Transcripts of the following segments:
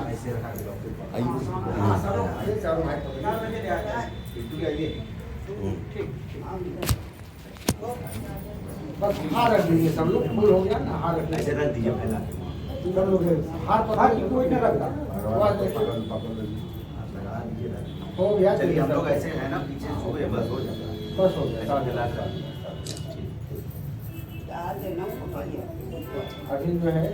ऐसे रखा के ये चारों भाई बस हार रख दीजिए सब लोग, फुल हो गया ना, हार रख ऐसे दीजिए रख दीजिए फैला के सब लोग। हार पकड़ के कोई नहीं रखता, आवाज देखिए। लगा दीजिए। हो गया, चलिए हम लोग ऐसे है ना पीछे सो गए, बस हो जाता है। बस हो गया, ऐसे साथ फैला में। कर अभी जो है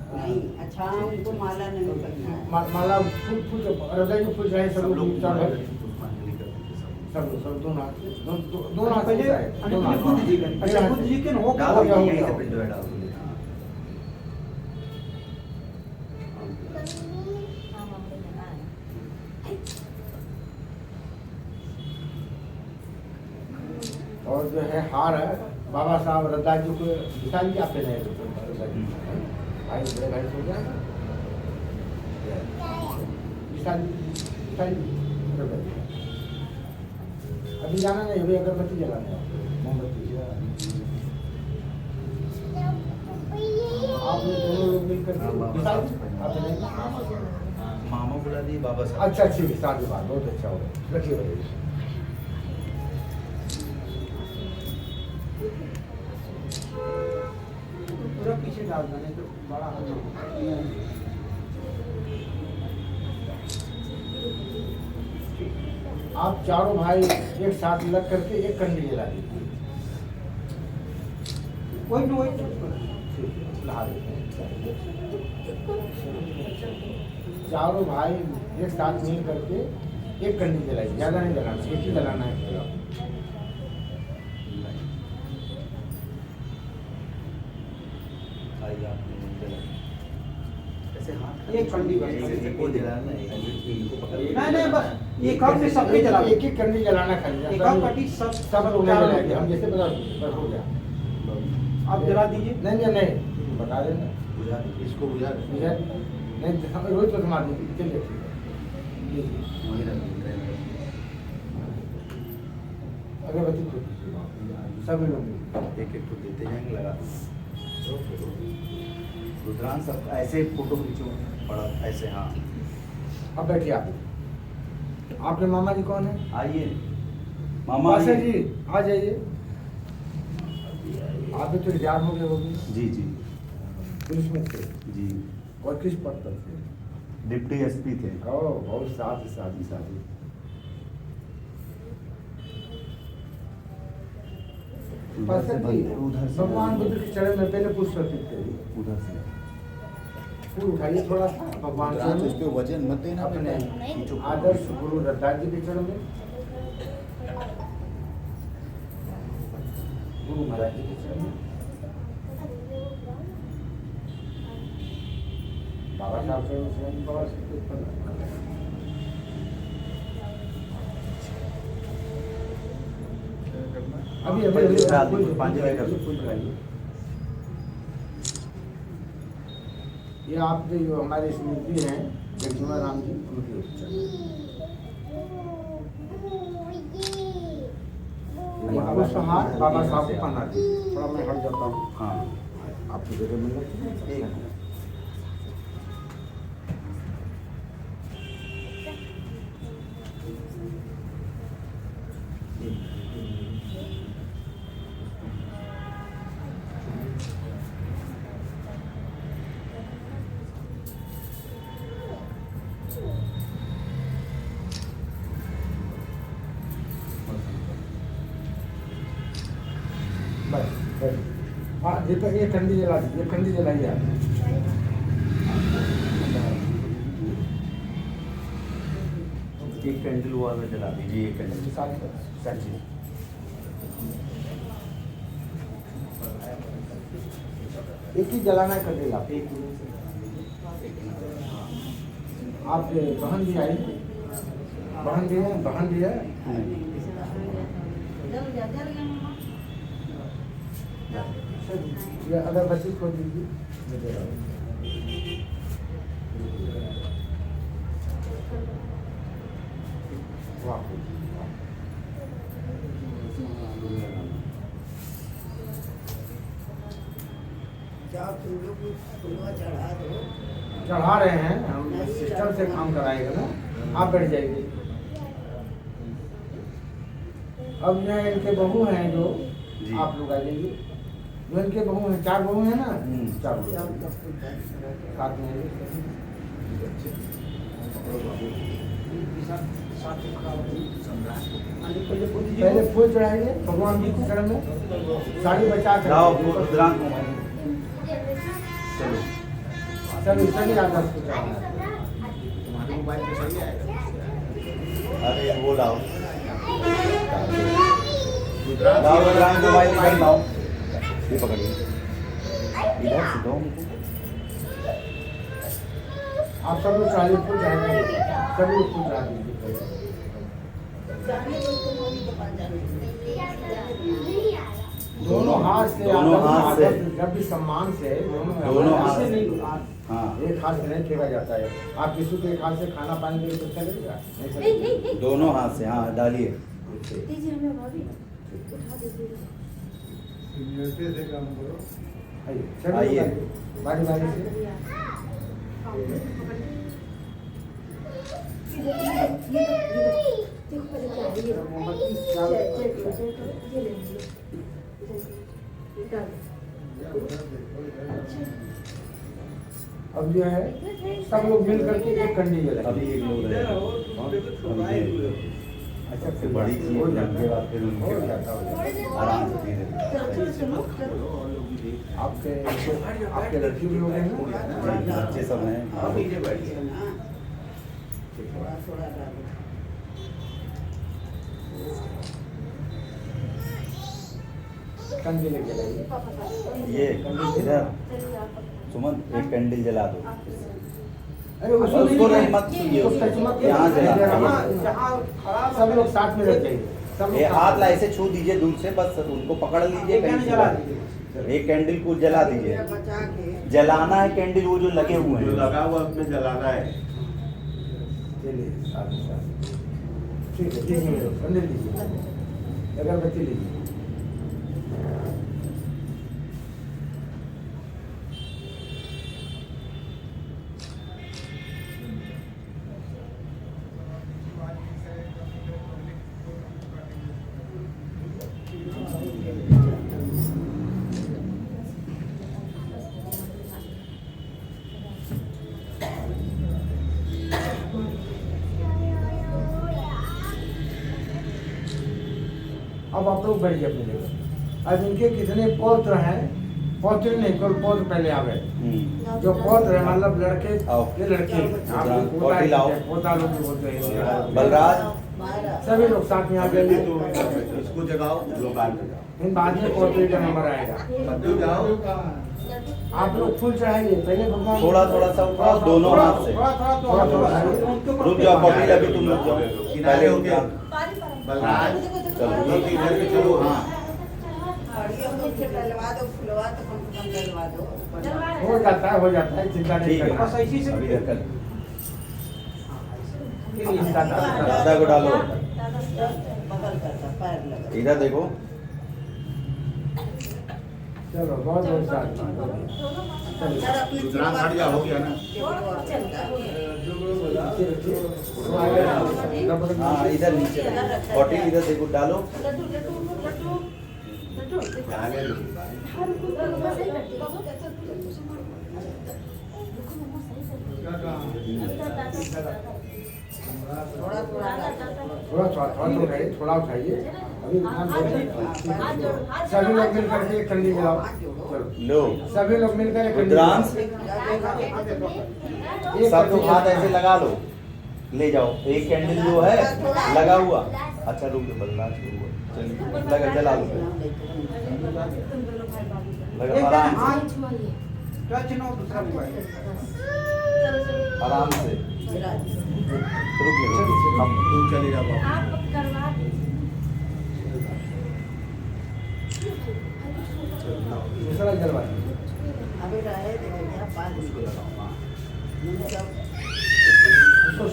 नहीं, अच्छा उनको माला नहीं पहना है। माला फूल फूल हृदय के फूल रहे सब सब लोग लोग चार भाई, पुष्पांजलि कर दीजिए सब। सब दोनों हाथ दोनों हाथ पहले बुद्ध जी का, अच्छा बुद्ध जी के हो डाल हो गया, हो दीजिए, गया। यहीं से पिंड में डाल दीजिए। हाँ। और जो है हार है बाबा साहब रद्दा जी को विशाल जी आपके नहीं भाई, बड़े भाई हो गया विशाल जी रद्दा जी। अभी जाना नहीं, अभी अगरबत्ती जलाना है, मोमबत्ती। आपने दोनों लोग मिलकर विशाल जी आपने नहीं? मामा बुला दिए बाबा साहब। अच्छा अच्छी विशाल जी बात बहुत अच्छा हो गया, रखिए भाई। पूरा पीछे डाल देने तो बड़ा होना। आप चारों भाई एक साथ लग करके एक कंडी जला दीजिए। कोई न वही नहा लेते हैं। चारों भाई एक साथ मिल करके एक कंडी जलाइए, ज्यादा नहीं जलाना, एक ही जलाना है। आइए आप जला। ऐसे हाथ एक कंडी बस। ऐसे को जलाना है, इनको पकड़ के नहीं नहीं, बस ये कब से सबके जला एक एक कंडी जलाना खाली, एक कप कटी सब लोग नहीं जलाएंगे, हम जैसे बस हो गया। आप जला दीजिए। नहीं नहीं नहीं, बता देना बुझा दीजिए, इसको बुझा दीजिए। ठीक है। नहीं हम रोज तो संभाल दीजिए, चलिए ठीक है। लीजिए। वहीं रख दीजिए। अगरबत्ती को दीजिए, सब लोग एक एक को देते जाएंगे, लगा रुद्रांश सब ऐसे फोटो खींचो बड़ा ऐसे। हाँ अब बैठिए आप। आपके मामा जी कौन है? आइए मामा मासा आइए। जी आ जाइए। आप भी तो रिटायर हो गए होंगे, जी जी पुलिस में थे जी, और किस पद पर थे? डिप्टी एसपी थे। ओ बहुत साथ शादी शादी। उधर से उधर से भगवान बुद्ध के चरण में पहले पुष्प अर्पित करिए। उधर से फूल उठाइए थोड़ा सा भगवान के चरण में। वजन मत देना अपने खींचो। आदर्श गुरु रद्दा जी के चरण में, गुरु महाराज जी के चरण में, बाबा साहब से बाबा से अभी अभी अभी पुष्पांजलि कर दो। फूल लगाइए। ये आपके जो हमारे स्मृति हैं जगजीवन राम जी, उनकी पुष्पहार बाबा साहब को पहना दीजिए। थोड़ा मैं हट जाता हूँ, हाँ आपकी जगह मिल जाती है। बस बस। हाँ ये कंडी जला दीजिए, कंडी जलाइए आप। एक कैंडल हुआ में जला दीजिए, एक कैंडल। साक्षी एक ही जलाना कर देगा। आप बहन भी आई, बहन भी है, बहन भी है। ये अगरबत्ती को दीजिए, मैं दे रहा हूँ। वाह जाओ तुम लोग फुलवा चढ़ा दो। चढ़ा रहे हैं हम सिस्टम से काम कराएगा ना, आप बैठ जाइए। अब यहाँ इनके बहू हैं जो जी। आप लोग आ जाइए, जो इनके बहू हैं, 4 बहू हैं ना, 4 लोग साथ में आइए। पहले फूल चढ़ाइए भगवान जी के चरण में, साड़ी बचा कर लाओ रुद्रांक मोबाइल। चलो सभी सभी आदर्श को चढ़ाना है। तुम्हारे मोबाइल पे सही आएगा। अरे वो लाओ रुद्रांक लाओ रुद्रांक मोबाइल निकाल लाओ। ये पकड़िए इधर से दो मुझे। आप सब लोग चढ़ाइए, फूल चढ़ाइए, सभी लोग फूल चढ़ा दीजिए। जाने दो तुम मम्मी के पास जाने दो। दोनों हाथ से, दोनों हाथ से। जब भी सम्मान से दोनों हाथ से। नहीं, हाँ एक हाथ से नहीं फेंका जाता है। आप किसी को एक हाथ से खाना पानी देंगे तो चलेगा नहीं चलेगा। दोनों हाथ से, हाँ डालिए। दीजिए हमें भाभी उठा दीजिए। आइए, चलिए, आइए। बारी बारी से। देखो पहले क्या है ये मोमबत्ती चेक चार- चेक ये ले लीजिए डाल अब जो है सब लोग मिल करके एक कंडी जलाएंगे। अभी एक लोग रहे। अच्छा सबसे बड़ी चीज हो जाता उनके बाद फिर हो उनके जाता हो जाता। आराम से धीरे आपके आपके लड़की भी हो गए ना? धीरे बच्चे सब हैं। थोड़ा थोड़ा डालो। कंडी लेके जाइए। ये इधर सुमन एक कैंडल जला दो। अरे उसको नहीं मत छूइए, यहाँ जला दो। सब लोग साथ में लग जाइए। सब लोग ये साथ हाथ में। ला ऐसे छू दीजिए दूर से, बस उनको पकड़ लीजिए कहीं से बाहर। एक कैंडल को जला दीजिए। बचा के जलाना है कैंडल वो जो लगे हुए जो हैं। लगा हुआ उसमें जलाना है। चलिए साथ में साथ। ठीक है, लीजिए मेरे को, कंडी लीजिए, अगरबत्ती लीजिए। अब आप लोग बैठिए अपनी जगह। अब इनके कितने पौत्र हैं, पौत्र नहीं केवल पौत्र पहले आवे। जो पौत्र है मतलब लड़के आओ। ये लड़के आप लोग पोता पौधी लाओ। ही- पोता लोग भी बोलते हैं। बलराज सभी लोग साथ में आ अभी गए। तो इसको जगाओ, लोग बाद में जाओ। इन बाद में पौत्री का नंबर आएगा। मत जाओ। आप लोग फूल चढ़ाइए पहले भगवान। थोड़ा थोड़ा सा उठाओ दोनों हाथ से। थोड़ा थोड़ा रुक जाओ पटेल, अभी तुम रुक जाओ। पहले हो गया। रुक बलराज चलो लोग इधर के चलो। हाँ बढ़िया मुझे डलवा दो, खुलवा तो कम से कम डलवा दो। हो जाता है, चिंता नहीं ठीक है। करना। अभी रख चिंता ना करना। दादा को डालो बगल करता पैर लगा। इधर देखो। चलो बहुत बहुत साथ सर अपने रुद्रांक हट जा, हो गया ना। हाँ इधर नीचे रखो। पटेल इधर देखो डालो। आगे लो। थोड़ा थोड़ा थोड़ा उठाइए, थोड़ा उठाइए। अभी ध्यान दो। सभी लोग मिल करके एक कंडी मिलाओ। चलो लो सभी लोग मिलकर एक कंडी रुद्रांश मिलाओ। सब लोग हाथ ऐसे लगा लो, ले जाओ। एक कैंडल जो है लगा हुआ। अच्छा रुक जाओ बलराज को चलिए लगा जला लो लगा आराम से आराम से रुक हम तुम चले जाओ बाबू। आप करवा दूसरा जलवाइए। अभी रहे थे भैया पाँच उसको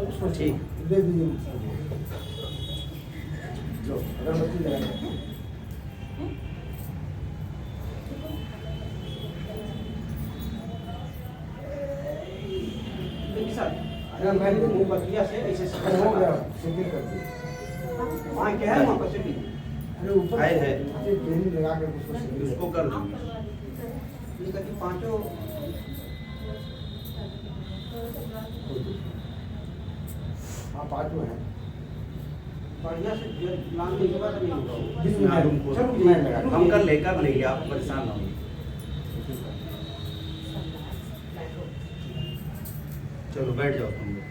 उसको ठीक। दे दीजिए। लो अगरबत्ती लगाइए। विशाल अरे मैंने तो मोमबत्तियां से ऐसे हो गया सेटिंग कर दी। वहाँ क्या है वहाँ पर सेटिंग अरे ऊपर है। ये ट्रेनिंग लगा के उसको setting उसको कर दूंगी। ये कहती पांचों हाँ पाँचों हैं। बढ़िया से लान देने के बाद नहीं होगा वो। बीच में रुको। चलो मैं लगा हम कर लेंगे आप परेशान ना होइए। चलो बैठ जाओ तुम लोग।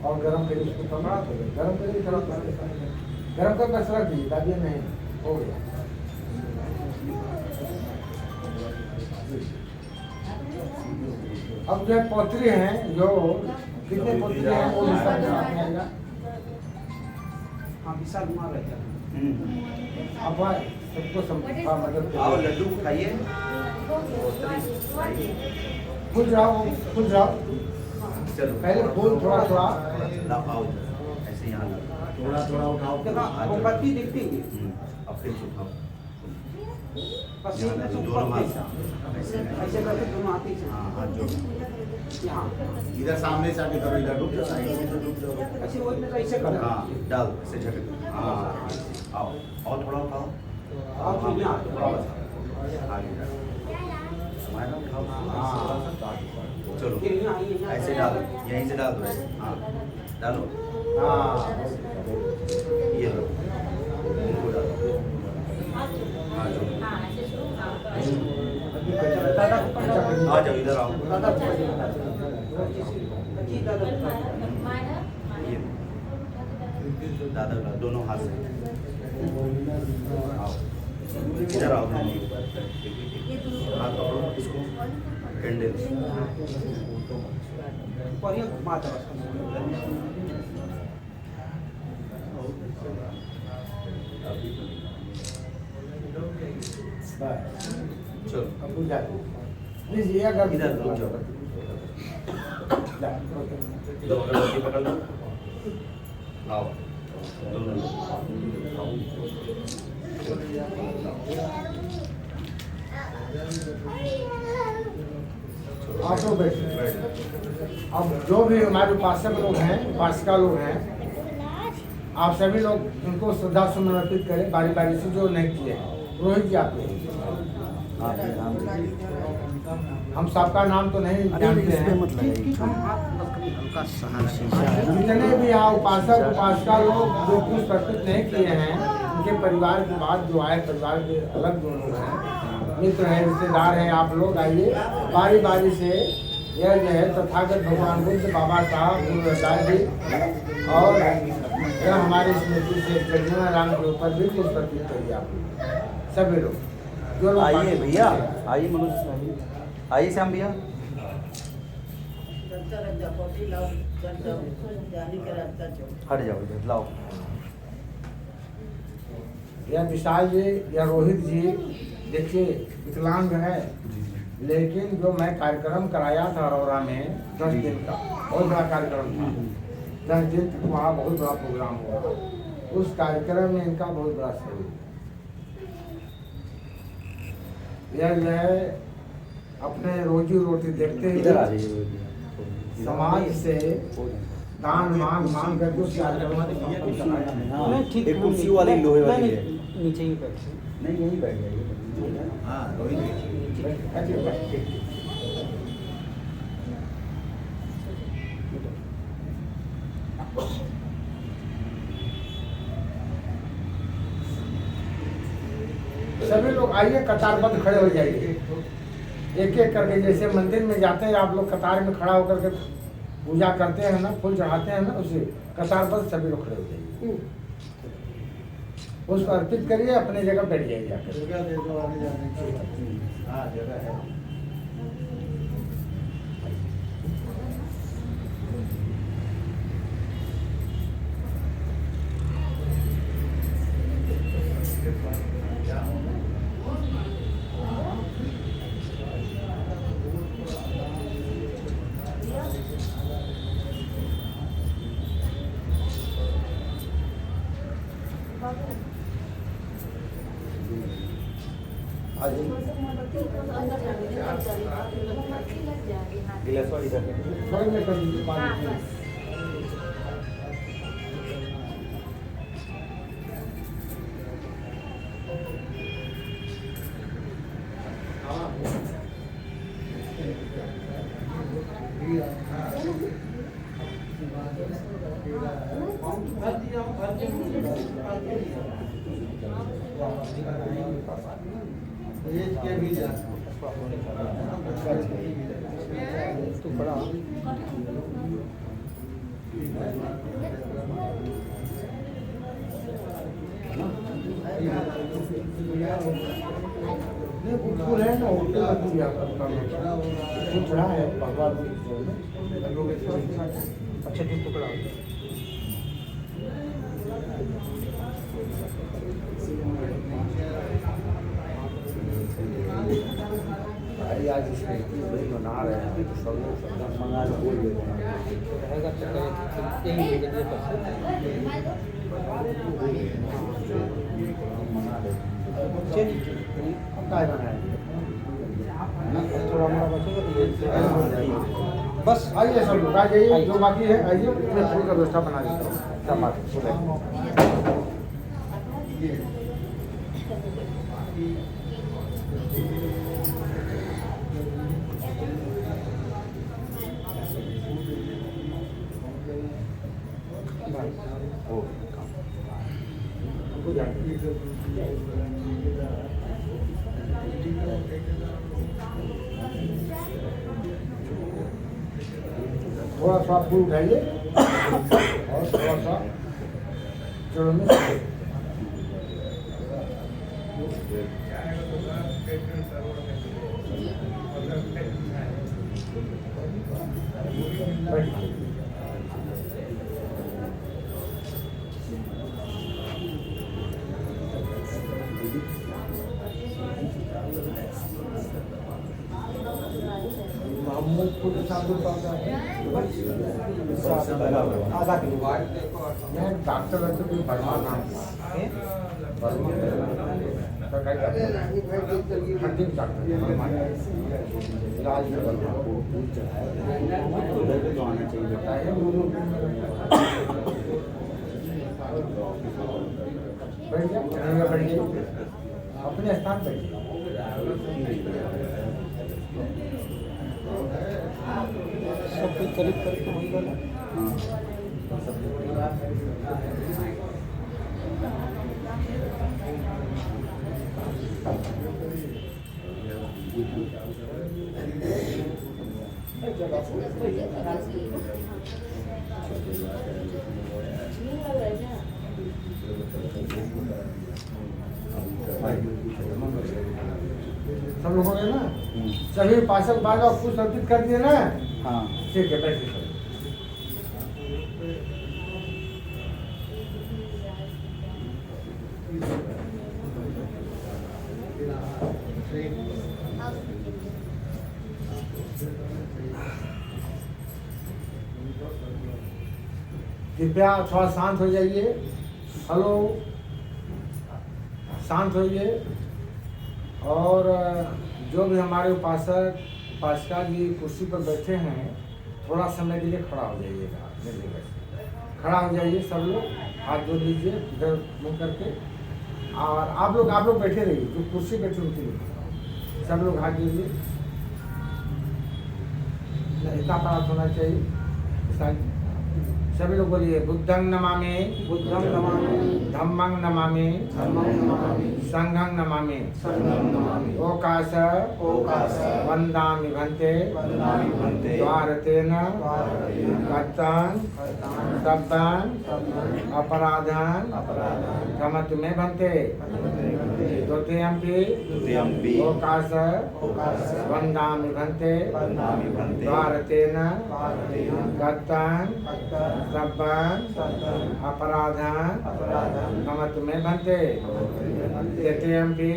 और गरम करिए उसको पकड़ा तो गरम करिए गरम कर बस रख दीजिए दाबिए नहीं हो गया। अब जो पोत्री हैं जो कितने पोत्री हैं वो इसका जवाब में आएगा। हाँ विशाल वहाँ रहता है अब सबको मदद आओ करिए। लड्डू खाइए। खुद जाओ चलो पहले फूल थोड़ा थोड़ा लाओ आओ इधर। ऐसे यहाँ लाओ। थोड़ा थोड़ा उठाओ। देखा मोमबत्ती दिखती है अब फिर सुखाओ। बस यहाँ एक लाओ, ऐसे दोनों ऊपर हाथ से ऐसे ऐसे करके दोनों हाथ से हाँ हाथ जोड़ो। यहाँ इधर सामने से आके करो, इधर रुक जाओ, साइड से रुक जाओ। ऐसे वो इधर ऐसे करना हाँ डाल ऐसे झटक। हाँ आओ और थोड़ा उठाओ। और फिर यहाँ थोड़ा बस आगे जाओ। मायना उठाओ। हाँ चलो फिर यहाँ ऐसे डालो, यहीं से डाल दो ऐसे। हाँ डालो। हाँ ये लो इनको डालो। हाँ जो दादा को पकड़ो। आ जाओ इधर आओ। दादा को पकड़ो। जी दादा को पकड़ो। ये दादा का दोनों हाथ से आओ इधर आओ। हाथ पकड़ो इसको कैंडल। बढ़िया घुमा दो बस। चलो अब पूजा लीजिए अगर इधर रुक जाओ। दो अगरबत्ती पकड़ लो। आओ दोनों लोग। आप लोग बैठिए। बैठ। अब जो भी हमारे उपासक लोग हैं उपासिका लोग हैं आप सभी लोग उनको श्रद्धा सुमन अर्पित करें बारी बारी से जो नहीं किए रोहित जी आप लोग। हम सबका नाम तो नहीं जानते हैं जितने भी यहाँ उपासक उपासिका लोग जो कुछ प्रस्तुत नहीं किए हैं उनके परिवार के बाद जो आए परिवार के अलग जो लोग हैं मित्र हैं रिश्तेदार हैं आप लोग आइए बारी बारी से यह जो है तथागत भगवान बुद्ध बाबा साहब गुरु रविदास जी और यह हमारे स्मृति से जगन्नाथ राम के ऊपर भी कुछ प्रस्तुत करिए आप लोग सभी लोग जो लोग आइए भैया आइए मनोज आइए श्याम भैया। हट जाओ इधर लाओ। यह विशाल जी या रोहित जी देखिए विकलांग है लेकिन जो मैं कार्यक्रम कराया था अरोरा में 10 दिन का बहुत बड़ा कार्यक्रम था 10 दिन तक वहाँ बहुत बड़ा प्रोग्राम हुआ उस कार्यक्रम में इनका बहुत बड़ा सहयोग यह जो है अपने रोजी रोटी देखते इधर आ हुए जाइए। समाज से दान मांग करके उस कार्यक्रम को कराया। हाँ, एक कुर्सी वाली लोहे वाली है। नीचे ही बैठ नहीं यहीं बैठ जाइए। हाँ रोहित सभी लोग आइए कतारबद्ध खड़े हो जाइए एक एक करके जैसे मंदिर में जाते हैं आप लोग कतार में खड़ा होकर के पूजा करते हैं ना फूल चढ़ाते हैं ना उसे कतारबद्ध सभी लोग खड़े हो जाइए उसको अर्पित करिए अपने जगह बैठ जाइए जाकर। जगह दे दो आने जाने की। हाँ जगह है। आ गिलास वाली इधर थोड़ी में कर दीजिए हाँ पानी बस ये भी जा तो बड़ा नहीं फूल है ना होटल का भी फूल चढ़ा है भगवान अच्छा दूध टुकड़ा भाई आज इसमें मना रहे हैं तो सब लोग सब मंगा बोल देते हैं रहेगा तो यही लेके चलिए अब क्या बनाएंगे थोड़ा मोड़ा बचेगा तो बस आइए सब लोग आ जाइए जो बाकी है आइए मैं फूल का व्यवस्था बना देता हूँ क्या बात है थोड़ा सा फूल उठाइए और थोड़ा सा चलो में आधा किलो मैं डॉक्टर रहते कोई वर्मा नाम वर्मा सरकारी डॉक्टर हड्डी डॉक्टर वर्मा इलाज में वर्मा तो आना चाहिए बताइए बैठ जाइए बैठ जाइए अपने स्थान पर सब कुछ करीब करके होगा ना सब लोग हो गए ना सभी पार्सल बाग और कुछ अर्पित कर दिए ना हाँ ठीक है बैठिए सर कृपया थोड़ा शांत हो जाइए हेलो शांत होइए और जो भी हमारे उपासक उपासिका जी कुर्सी पर बैठे हैं थोड़ा समय के लिए खड़ा हो जाइएगा मेरी जगह से खड़ा हो जाइए सब लोग हाथ जोड़ लीजिए इधर मुँह करके और आप लोग बैठे रहिए जो कुर्सी बैठे उनके लिए सब लोग हाथ जोड़िए इतना प्राप्त होना चाहिए सभी लोग बोलिए बुद्धं नमामि बुद्धं नमामि धम्मं नमामि धम्मं नमामि संघं नमामि संघं नमामि ओकाश वन्दामि भन्ते द्वारतेन कर्तान् शब्दान् अपराधान् क्षमतु मे भन्ते द्वितीयम्पि ओकाश वन्दामि भन्ते द्वारतेन कर्तान् शब्दान् अपराधान् क्षमतु मे भन्ते तृतीयम्पि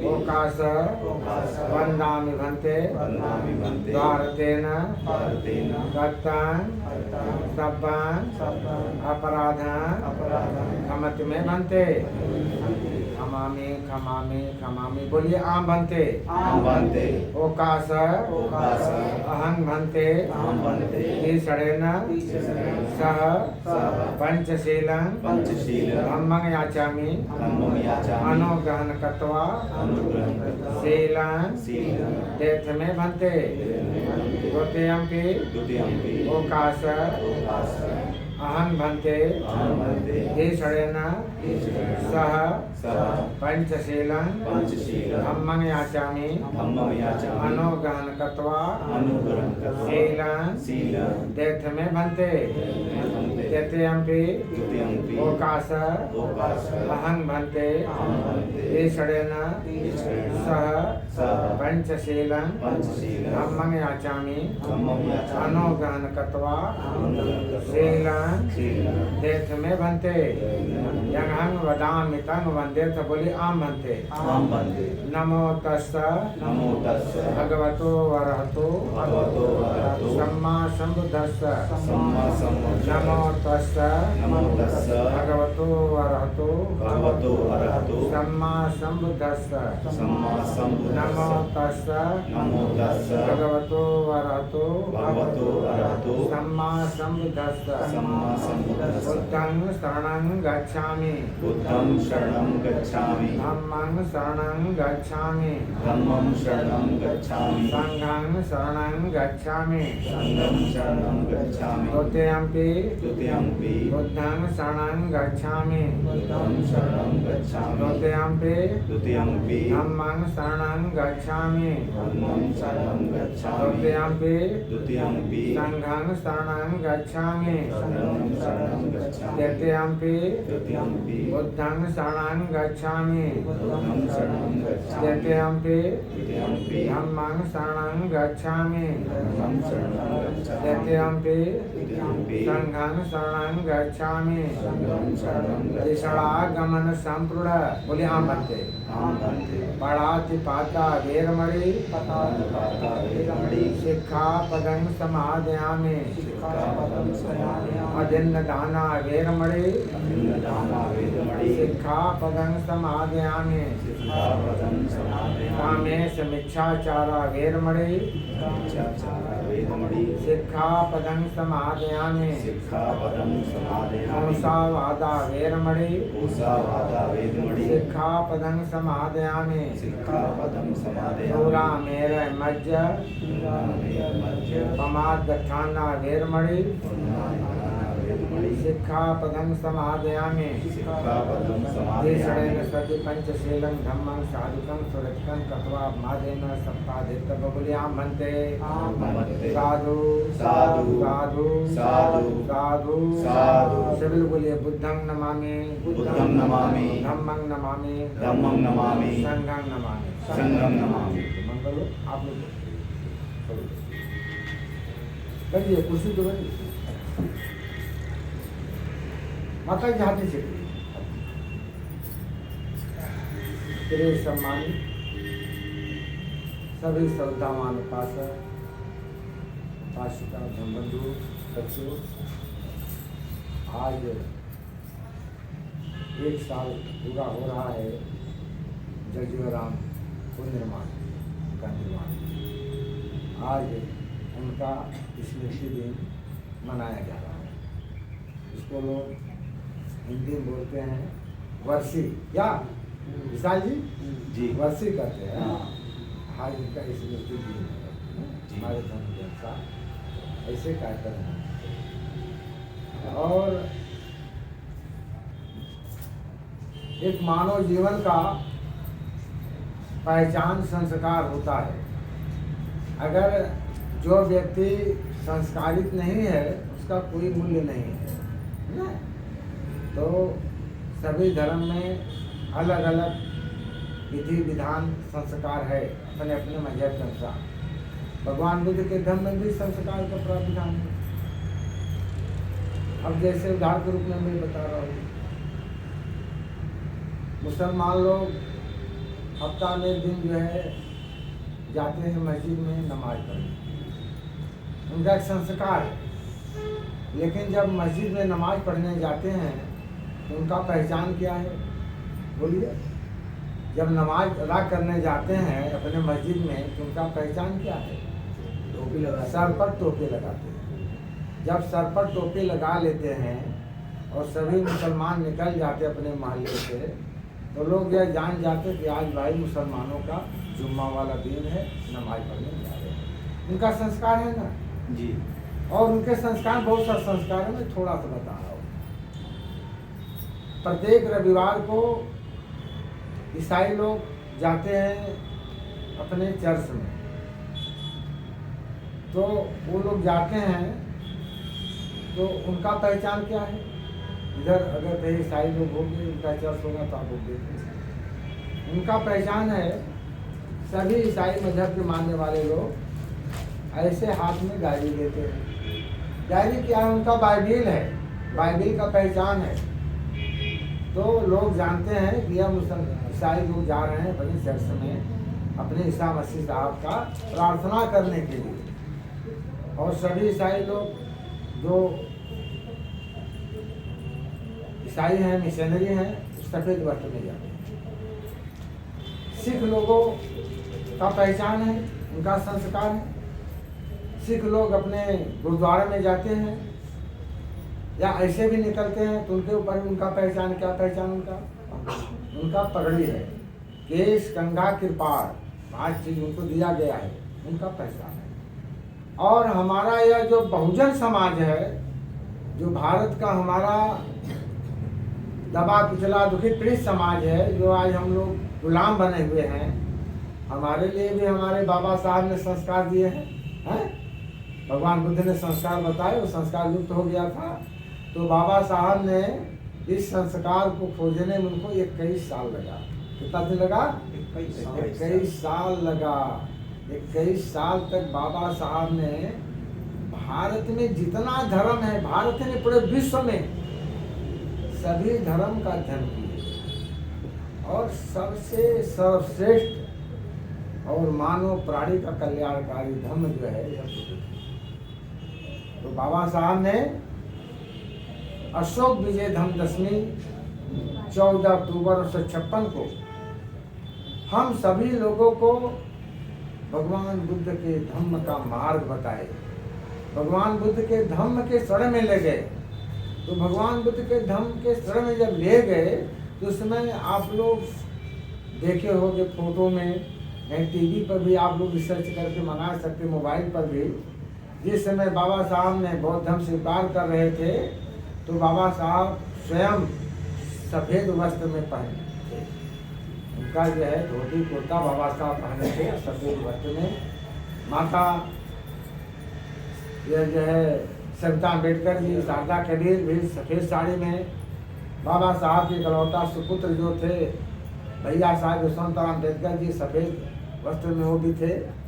ओकाश वन्दामि भन्ते द्वारतेन कर्तान् शब्दान् अपराधान् क्षमतु मे भन्ते खमामि खमामि खमामि। बोलिए आम भन्ते। आम भन्ते। ओकास ओकास अहं भन्ते। अहं भन्ते। ईशरेण सह पंचशीलं धम्मं याचामि। धम्मं याचामि। अनुग्रहं कृत्वा अनुग्रहं कृत्वा शीलं देथ में भन्ते। द्वितीयंपि द्वितीयंपि ओकास ओकास अहं भन्ते। अहं भन्ते। ईशरेण सह पंचशीलं धम्मं याचामि। याचामि। अनुग्रहं कृत्वा अनुग्रहं कृत्वा शीलं देथ में भन्ते। तृतीयंपि द्वितीयंपि ओकास ओकास अहं भन्ते। अहं भन्ते। ईशरेण सह पंचशीलं धम्मं याचामि। धम्मं याचामि। अनुग्रहं कृत्वा अनुग्रहं कृत्वा शीलं शीलं देथ में भन्ते। यंहं वदामि तं वन्देत। बोली आम भन्ते। आम भन्ते। नमो तस्स नमो तस्स भगवतो वरहतो भगवतो वरहतो सम्मा सम्बुद्धस्स। सम्मा सम्बुद्धस्स। नमो तस्स नमो तस्स भगवतो वरहतो भगवतो वरहतो सम्मा सम्बुद्धस्स। सम्मा सम्बुद्धस्स। नमो तस्स नमो तस्स भगवतो वरहतो भगवतो वरहतो सम्मा सम्बुद्धस्स। सम्मा सम्बुद्धस्स। बुद्धं शरणं गच्छामि। बुद्धं शरणं गच्छामि। धम्मं शरणं गच्छामि। धम्मं शरणं गच्छामि। संघं शरणं गच्छामि। संघं शरणं गच्छामि। द्वितीयंपि द्वितीयंपि बुद्धं शरणं गच्छामि। बुद्धं शरणं गच्छामि। द्वितीयंपि द्वितीयंपि धम्मं शरणं गच्छामि। धम्मं शरणं गच्छामि। द्वितीयंपि द्वितीयंपि संघं शरणं गच्छामि। संघं शरणं गच्छामि। तृतीयंपि तृतीयंपि बुद्धं शरणं गच्छामि। बुद्धं शरणं गच्छामि। तृतीयंपि तृतीयंपि धम्मं शरणं गच्छामि। धम्मं शरणं गच्छामि। तृतीयंपि तृतीयंपि संघं शरणं गच्छामि। संघं शरणं गच्छामि। दिशणागमन संपूर्ण। बोले आम भन्ते। आम भन्ते। पड़ातिपाता वेरमणि पाता वेरमणि शिक्षापदं समादयामि। सिक्खापदं समादयामि। अदिन्नदाना वेरमणि अभिन्नदाना वेरमणि शिक्षापदं समादयामि। सिक्खापदं समादयामि। कामेशमिच्छाचारा वेरमणि मिथ्याचार वेरमणि शिक्षापदं समादयामि। सिक्खापदं समादयामि। मुसावादा वेरमणि मुसावादा वेरमणि शिक्षापदं समादयामि। सिक्खापदं समादयामि। शूरामेर मज्ज मध्य पमादठाना वेरमणि वेरमणि शिक्षापदं समादयामि। सिक्खापदं देशरेण समादयामि। सति पंचशीलं धम्मं साधुकं सुरक्षितं कृत्वा मादेन सप्ताहेत। बोले आम भन्ते। आम भन्ते। साधु साधु साधु साधु साधु साधु। सभी लोग बोलिए बुद्धं नमामि। बुद्धं नमामि। धम्मं नमामि। धम्मं नमामि। संघं नमामि। संघं नमामि। मंगल हो आप लोग करिए। कुर्सी तो बनी माता जी हाथी से तेरे सम्मानित सभी श्रद्धावान उपासक उपासिका धर्मबंधु बच्चों, आज 1 साल पूरा हो रहा है जगजीवन पुनर्निर्माण का निर्माण। आज उनका स्मृति दिन मनाया जा रहा है। इसको लोग हिंदी में बोलते हैं वर्षी। क्या विशाल जी वर्षी कहते हैं। आज इनका स्मृति दिन है हमारे धर्म के अनुसार ऐसे कार्यक्रम हैं। और एक मानव जीवन का पहचान संस्कार होता है। अगर जो व्यक्ति संस्कारित नहीं है उसका कोई मूल्य नहीं है ना। तो सभी धर्म में अलग अलग विधि विधान संस्कार है अपने अपने मजहब के अनुसार। भगवान बुद्ध के धर्म में भी संस्कार का प्रावधान है। अब जैसे उदाहरण के रूप में मैं बता रहा हूँ, मुसलमान लोग हफ्ता में एक दिन जो है जाते हैं मस्जिद में नमाज पढ़ने। उनका एक संस्कार है। लेकिन जब मस्जिद में नमाज पढ़ने जाते हैं तो उनका पहचान क्या है? बोलिए। जब नमाज अदा करने जाते हैं अपने मस्जिद में तो उनका पहचान क्या है? टोपी लगा सर पर टोपी लगाते हैं। जब सर पर टोपी लगा लेते हैं और सभी मुसलमान निकल जाते अपने मोहल्ले से, तो लोग यह जान जाते कि आज भाई मुसलमानों का जुम्मा वाला दिन है, नमाज पढ़ने जा रहे हैं। उनका संस्कार है ना जी। और उनके संस्कार बहुत सा संस्कार है, मैं थोड़ा सा बता रहा हूँ। प्रत्येक रविवार को ईसाई लोग जाते हैं अपने चर्च में, तो वो लोग जाते हैं तो उनका पहचान क्या है? इधर अगर कहीं ईसाई लोग होंगे, उनका चर्च होगा तो आप लोग देखेंगे। उनका पहचान है, सभी ईसाई मजहब के मानने वाले लोग ऐसे हाथ में डायरी लेते हैं। डायरी क्या है? उनका बाइबिल है, बाइबिल का पहचान है। तो लोग जानते हैं कि हम ईसाई लोग जा रहे हैं अपने चर्च में अपने ईसा मसीह साहब का प्रार्थना करने के लिए। और सभी ईसाई लोग जो ईसाई हैं, मिशनरी हैं, सफ़ेद वस्त्र में जाते हैं। सिख लोगों का पहचान है, उनका संस्कार है। सिख लोग अपने गुरुद्वारे में जाते हैं या ऐसे भी निकलते हैं तो उनके ऊपर उनका पहचान क्या? पहचान उनका पगड़ी है, केश, कंघा, कृपाण, 5 चीज उनको दिया गया है, उनका पहचान है। और हमारा यह जो बहुजन समाज है, जो भारत का हमारा दबा कुचला दुखी पीड़ित समाज है, जो आज हम लोग गुलाम बने हुए हैं, हमारे लिए भी हमारे बाबा साहब ने संस्कार दिए हैं। भगवान बुद्ध ने संस्कार बताए, वो संस्कार लुप्त हो गया था, तो बाबा साहब ने इस संस्कार को खोजने में उनको 21 साल लगा। कितना दिन लगा? 21 साल लगा। 21 साल तक बाबा साहब ने भारत में जितना धर्म है, भारत ने पूरे विश्व में सभी धर्म का अध्ययन किया और सबसे सर्वश्रेष्ठ और मानव प्राणी का कल्याणकारी धर्म जो है यह बुद्ध है। तो बाबा साहब ने अशोक विजय धम्म दशमी 14 अक्टूबर 1956 को हम सभी लोगों को भगवान बुद्ध के धम्म का मार्ग बताए। भगवान बुद्ध के धम्म के शरण में ले गए। तो भगवान बुद्ध के धम्म के शरण में जब ले गए तो उसमें आप लोग देखे होंगे फोटो में, टीवी पर भी आप लोग रिसर्च करके मंगा सकते, मोबाइल पर भी। जिस समय बाबा साहब ने बौद्ध धर्म स्वीकार कर रहे थे तो बाबा साहब स्वयं सफ़ेद वस्त्र में पहने थे। उनका जो है धोती कुर्ता बाबा साहब पहने थे सफ़ेद वस्त्र में। माता यह जो है सविता अम्बेडकर जी, शारदा कबीर भी सफ़ेद साड़ी में। बाबा साहब के इकलौता सुपुत्र जो थे भैया साहब यशवंतराव अम्बेडकर जी, सफ़ेद वस्त्र में वो भी थे।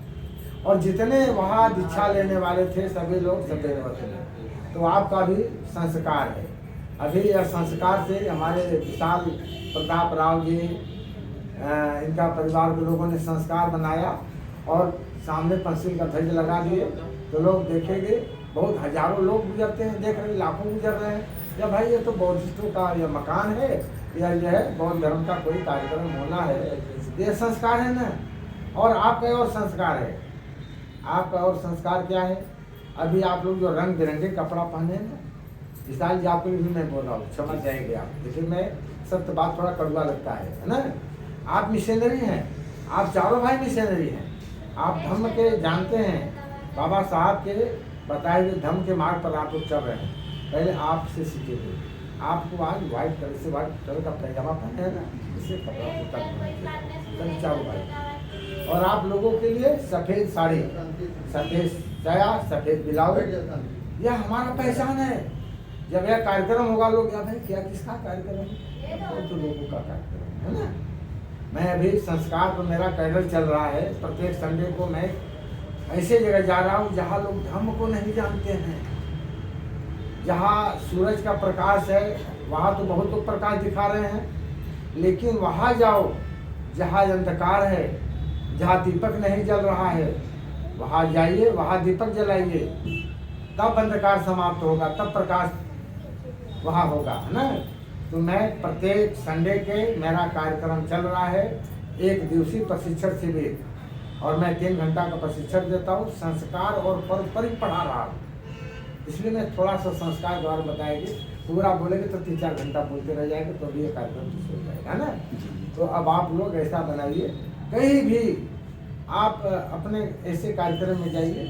और जितने वहाँ दीक्षा लेने वाले थे सभी लोग सफ़ेद वस्त्र में। तो आपका भी संस्कार है। अभी यह संस्कार से हमारे विशाल प्रताप राव जी, इनका परिवार के लोगों ने संस्कार बनाया और सामने पंसिल का ध्वज लगा दिए। तो लोग देखेंगे, बहुत हजारों लोग गुजरते हैं, देख रहे, लाखों गुजर रहे हैं। या भाई ये तो बौद्धिस्टों का यह मकान है, या जो है बौद्ध धर्म का कोई कार्यक्रम होना है, ये संस्कार है ना। और आपका और संस्कार है। आपका और संस्कार क्या है? अभी आप लोग जो रंग बिरंगे कपड़ा पहने हैं ना, विशाल जी आपको भी मैं बोल रहा हूँ, क्षमा चाहेंगे आप, लेकिन मैं सत्य बात थोड़ा कड़वा लगता है ना। आप मिशनरी हैं, आप चारों भाई मिशनरी हैं, आप धर्म के जानते हैं, बाबा साहब के बताए हुए धर्म के मार्ग पर आप लोग चल रहे हैं। पहले आपसे सीखे थे। आपको आज व्हाइट कलर से व्हाइट कलर का पैजामा पहने है ना, इससे कपड़ा उतर चारों भाई। और आप लोगों के लिए सफ़ेद साड़ी, सफ़ेद साया, सफ़ेद ब्लाउज, यह हमारा पहचान है। जब यह कार्यक्रम होगा लोग क्या भाई क्या किसका कार्यक्रम है? तो लोगों का कार्यक्रम है ना। मैं अभी संस्कार पर मेरा कैडर चल रहा है। प्रत्येक संडे को मैं ऐसे जगह जा रहा हूँ जहाँ लोग धर्म को नहीं जानते हैं। जहाँ सूरज का प्रकाश है वहाँ तो बहुत लोग प्रकाश दिखा रहे हैं, लेकिन वहाँ जाओ जहाँ अंधकार है, जहाँ दीपक नहीं जल रहा है, वहाँ जाइए, वहाँ दीपक जलाइए, तब अंधकार समाप्त होगा, तब प्रकाश वहाँ होगा, है ना। तो मैं प्रत्येक संडे के मेरा कार्यक्रम चल रहा है। एक दिवसीय प्रशिक्षण शिविर, और मैं 3 घंटा का प्रशिक्षण देता हूँ। संस्कार और पारंपरिक पढ़ा रहा हूँ, इसलिए मैं थोड़ा सा संस्कार द्वारा बताएंगे। पूरा बोलेंगे तो 3-4 घंटा बोलते रह जाएंगे, तो भी ये कार्यक्रम हो जाएगा ना। तो अब आप लोग ऐसा बनाइए, कहीं भी आप अपने ऐसे कार्यक्रम में जाइए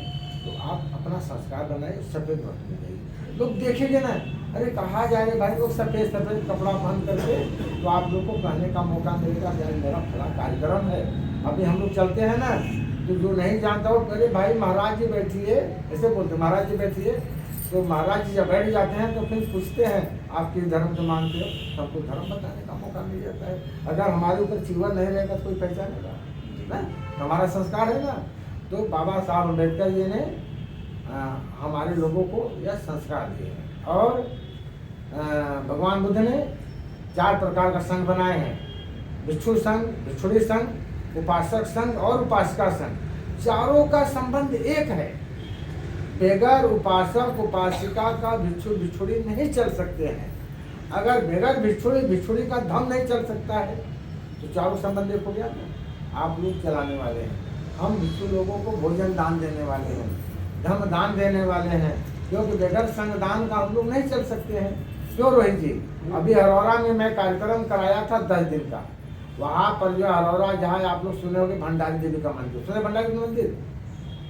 तो आप अपना संस्कार बनाइए, सफेद वस्त्र में जाइए। लोग देखेंगे ना, अरे कहाँ जा रहे भाई लोग सफेद कपड़ा पहन करके, तो आप लोग को कहने का मौका मिलेगा यार मेरा बड़ा कार्यक्रम है। अभी हम लोग चलते हैं ना, तो जो नहीं जानता हो, अरे भाई महाराज जी बैठिए, ऐसे बोलते महाराज जी बैठिए। तो महाराज जी जब बैठ जाते हैं तो फिर पूछते हैं आप किस धर्म को मानते हो, सबको धर्म बताने का मौका मिल जाता है। अगर हमारे ऊपर चिवर नहीं रहेगा तो कोई पहचानेगा ना, हमारा संस्कार है ना। तो बाबा साहब अम्बेडकर जी ने हमारे लोगों को यह संस्कार दिए हैं। और भगवान बुद्ध ने 4 प्रकार का संघ बनाए हैं, भिक्षु संघ, भिक्षुणी संघ, उपासक संघ और उपासिका संघ। चारों का संबंध एक है। बगैर उपासक उपासिका का भिक्षु भिक्षुणी नहीं चल सकते हैं। अगर बगैर भिक्षुणी का धर्म नहीं चल सकता है तो चारों संबंध एक हो गया ना। आप लोग चलाने वाले हैं, हम भिक्षु लोगों को भोजन दान देने वाले हैं, धर्म दान देने वाले हैं, क्योंकि बगैर संग दान का हम लोग नहीं चल सकते हैं। क्यों रोहित जी, अभी हरौरा में मैं कार्यक्रम कराया था 10 दिन का। वहाँ पर जो हरौरा, जहाँ आप लोग सुने होंगे भंडारी देवी का मंदिर, सुने भंडारी देवी मंदिर,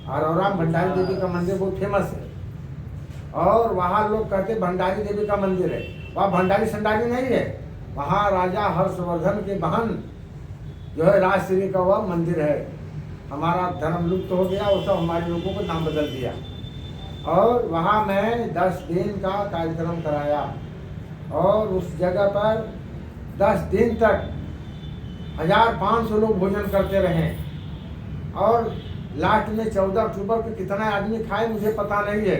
हरौरा में भंडारी देवी का मंदिर बहुत फेमस है। और वहाँ लोग कहते भंडारी देवी का मंदिर है, वहाँ भंडारी संडारी नहीं है, वहाँ राजा हर्षवर्धन के बहन जो है राजश्री का वह मंदिर है। हमारा धर्म लुप्त हो गया, वो सब हमारे लोगों को नाम बदल दिया। और वहाँ मैं 10 दिन का कार्यक्रम कराया, और उस जगह पर 10 दिन तक 1500 लोग भोजन करते रहे। और लास्ट में 14 अक्टूबर को कितना आदमी खाए मुझे पता नहीं है,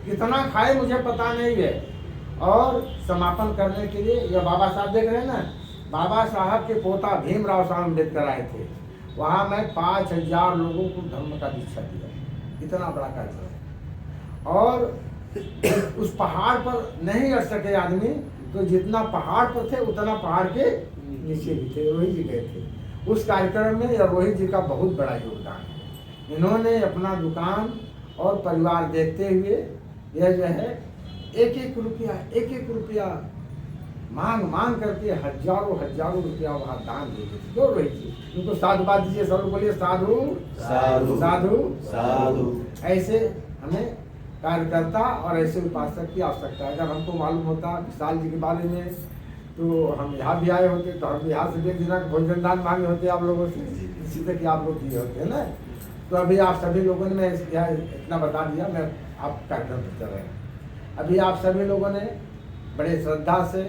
कितना खाए मुझे पता नहीं है। और समापन करने के लिए यह बाबा साहब देख रहे हैं ना, बाबा साहब के पोता भीमराव साहब अम्बेडकर आए थे। वहाँ मैं 5000 लोगों को धर्म का दीक्षा दिया, इतना बड़ा कार्यक्रम। और उस पहाड़ पर नहीं अड़ सके आदमी, तो जितना पहाड़ पर थे उतना पहाड़ के नीचे भी थे, रोहित जी गए थे उस कार्यक्रम में। या रोहित जी का बहुत बड़ा योगदान है। इन्होंने अपना दुकान और परिवार देखते हुए यह जो है एक एक रुपया मांग करके हजारों रुपया वहाँ दान दे देते। क्यों रोहित जी, उनको साधुवाद दीजिए, सब लोग बोलिए साधु साधु साधु साधु। ऐसे हमें कार्यकर्ता और ऐसे उपासक की आवश्यकता है। अगर हमको मालूम होता विशाल जी के बारे में तो हम यहाँ भी आए होते, तो हम यहाँ से भी दिना भोजन दान मांगे होते आप लोगों से, इसी तक आप लोग किए होते हैं ना। तो अभी आप सभी लोगों ने, मैं इतना बता दिया, मैं आप कार्यक्रम चल रहे हैं। अभी आप सभी लोगों ने बड़े श्रद्धा से,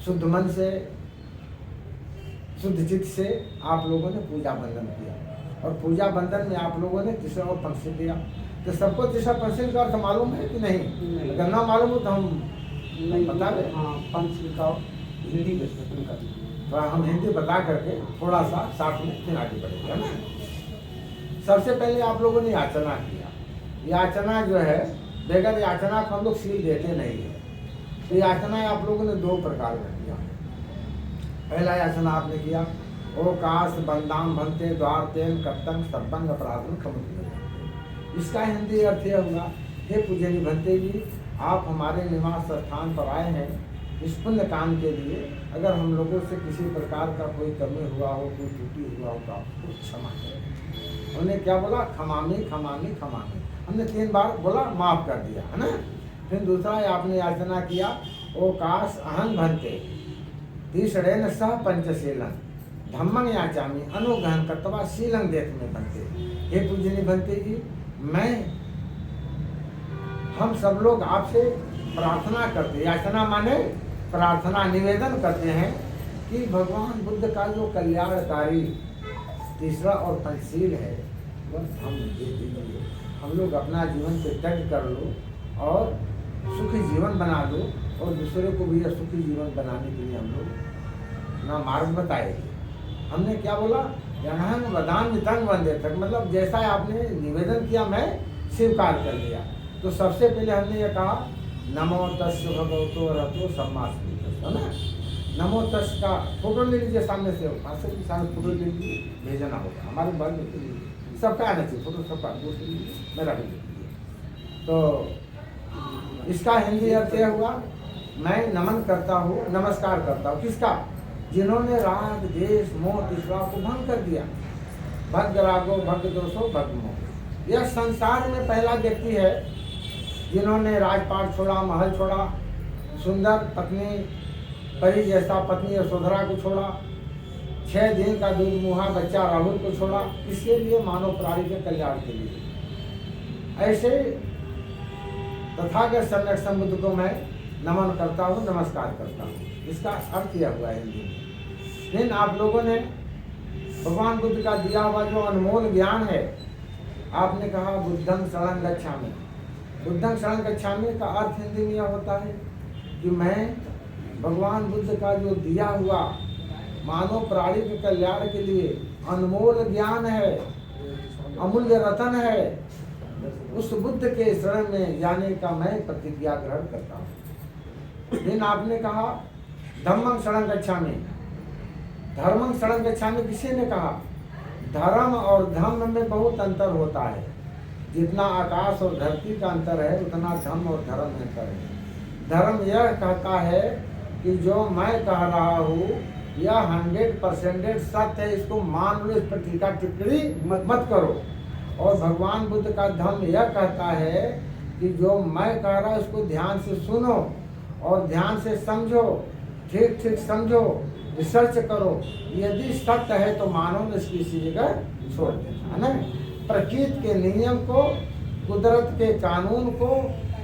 शुद्ध मन से, शुद्ध चित्त से आप लोगों ने पूजा बंधन किया। और पूजा बंधन में आप लोगों ने तीसरा और पंक्ति किया। तो सबको तीसरा पंक्ति का अर्थ मालूम है कि नहीं? अगर ना मालूम हो तो हम बता दें। हाँ, पंक्ति का हिंदी में कर तो हम हिंदी बता करके थोड़ा सा साथ में फिर आगे बढ़ेगा ना। सबसे पहले आप लोगों ने याचना किया। याचना जो है, बगैर याचना को हम लोग सील देते नहीं है। तो याचना आप लोगों ने 2 प्रकार में किया। पहला याचना आपने किया, ओ काश बंदाम भंते द्वार तेन कत्तम सब्बंग अपराधन खमुत। इसका हिंदी अर्थ यह हुआ, हे पूजनी भंते जी, आप हमारे निवास स्थान पर आए हैं इस पुण्य काम के लिए। अगर हम लोगों से किसी प्रकार का कोई कमी हुआ हो, कोई त्रुटि हुआ हो तो आपको क्षमा करें। हमने क्या बोला? खमामी खमामी खमामी। हमने 3 बार बोला, माफ कर दिया, है ना। फिर दूसरा आपने याचना किया, ओ काश अहं भंते तीसरेन सह पंचशीलन धम्मं याचामी अनुग्रहं कृत्वा शीलं देत में बनते। हे पूजनी बनते जी, मैं हम सब लोग आपसे प्रार्थना करते, याचना माने प्रार्थना, निवेदन करते हैं कि भगवान बुद्ध का जो कल्याणकारी तीसरा और पंचशील है वह हम दे दीजिए। हम लोग अपना जीवन से त्याग कर लो और सुखी जीवन बना लो, और दूसरे को भी यह सुखी जीवन बनाने के लिए हम लोग ना मार्ग बताएंगे। हमने क्या बोला? यनहं वदान तंग वंदे तक, मतलब जैसा आपने निवेदन किया मैं स्वीकार कर लिया। तो सबसे पहले हमने ये कहा, नमो तस्य भगवतो रतो सम्मा संबुद्धो, है ना। नमो तस् का फोटो ले लीजिए सामने से, मास्टर की सामने फोटो ले लीजिए, भेजना होगा हमारे बाद में सबका आना चाहिए फोटो, सबका दोस्त लीजिए, मेरा भी लीजिए। तो इसका हिंदी अर्थ यह हुआ, मैं नमन करता हूँ, नमस्कार करता हूँ। किसका? जिन्होंने राग द्वेष मोह विश्वास को भंग कर दिया। भग रागो भग दोषो भग मोह। यह संसार में पहला व्यक्ति है जिन्होंने राजपाट छोड़ा, महल छोड़ा, सुंदर पत्नी परी जैसा पत्नी यशोधरा को छोड़ा, 6 दिन का दूध मुहा बच्चा राहुल को छोड़ा। इसके लिए मानव प्राणी के कल्याण के लिए। ऐसे तथागत सम्यक संबुद्ध को मैं नमन करता हूँ, नमस्कार करता हूँ। इसका अर्थ यह हुआ हिंदी में। लेकिन आप लोगों ने भगवान बुद्ध का दिया हुआ जो अनमोल ज्ञान है, आपने कहा बुद्धं शरणं गच्छामि। बुद्धं शरणं गच्छामि का अर्थ हिंदी में यह होता है कि मैं भगवान बुद्ध का जो दिया हुआ मानव प्राणी के कल्याण के लिए अनमोल ज्ञान है, अमूल्य रतन है, उस बुद्ध के शरण में जाने का मैं प्रतिज्ञा ग्रहण करता हूँ। लेकिन आपने कहा धम्मं शरणं गच्छामि। धर्मं शरणं गच्छामि किसी ने कहा? धर्म और धम्म में बहुत अंतर होता है। जितना आकाश और धरती का अंतर है उतना धर्म और धर्म में अंतर है। धर्म यह कहता है कि जो मैं कह रहा हूँ यह 100% सत्य है, इसको मान लो, इस पर टीका टिप्पणी मत करो। और भगवान बुद्ध का धर्म यह कहता है कि जो मैं कह रहा हूँ उसको ध्यान से सुनो और ध्यान से समझो, ठीक ठीक समझो, रिसर्च करो। यदि सत्य है तो मानो न इसकी इसी जगह छोड़ देना, है ना। प्रकृति के नियम को, कुदरत के कानून को,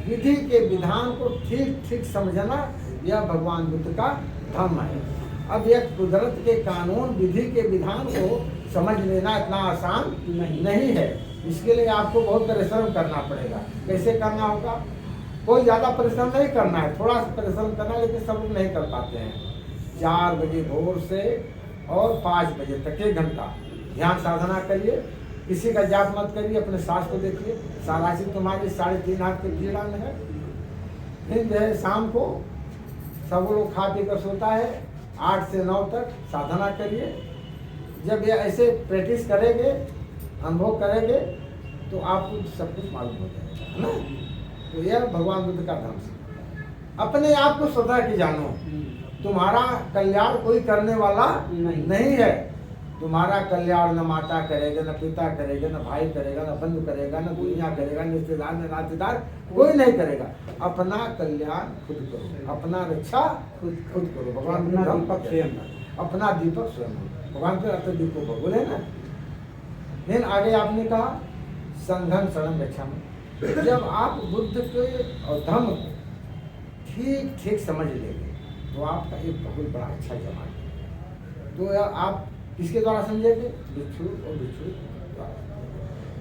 विधि के विधान को ठीक ठीक समझना यह भगवान बुद्ध का धर्म है। अब यह कुदरत के कानून, विधि के विधान को समझ लेना इतना आसान नहीं है। इसके लिए आपको बहुत परिश्रम करना पड़ेगा। कैसे करना होगा? कोई ज़्यादा परिश्रम नहीं करना है, थोड़ा सा परिश्रम करना है, लेकिन सब लोग नहीं कर पाते हैं। 4 बजे भोर से और 5 बजे तक 1 घंटा ध्यान साधना करिए। किसी का जाप मत करिए, अपने सांस को देखिए। साराशी तुम्हारी 3.5 हाथ के कीड़ा में है। फिर जो है शाम को सब लोग खा पी कर सोता है, 8 से 9 तक साधना करिए। जब ये ऐसे प्रैक्टिस करेंगे, अनुभव करेंगे, तो आपको सब कुछ मालूम हो जाएगा, है ना। तो यह भगवान बुद्ध का धर्म है। अपने आप को स्वतः की जानो। तुम्हारा कल्याण कोई करने वाला नहीं है। तुम्हारा कल्याण न माता करेगा, न पिता करेगा, न भाई करेगा, न बंधु करेगा, न दुनिया करेगा, न रिश्तेदार, न नातेदार, कोई नहीं करेगा। अपना कल्याण खुद करो, अपना रक्षा खुद करो। भगवान अपना दीपक स्वयं, अपना दीपक स्वयं। भगवान के अर्थ दीपक को बोले ना। लेकिन आगे आपने कहा संघं शरणं गच्छामि। जब आप बुद्ध के और धर्म को ठीक ठीक समझ लेंगे तो आपका एक बहुत बड़ा अच्छा जमात है। तो आप किसके द्वारा समझेंगे? भिक्षु और भिक्षु द्वारा।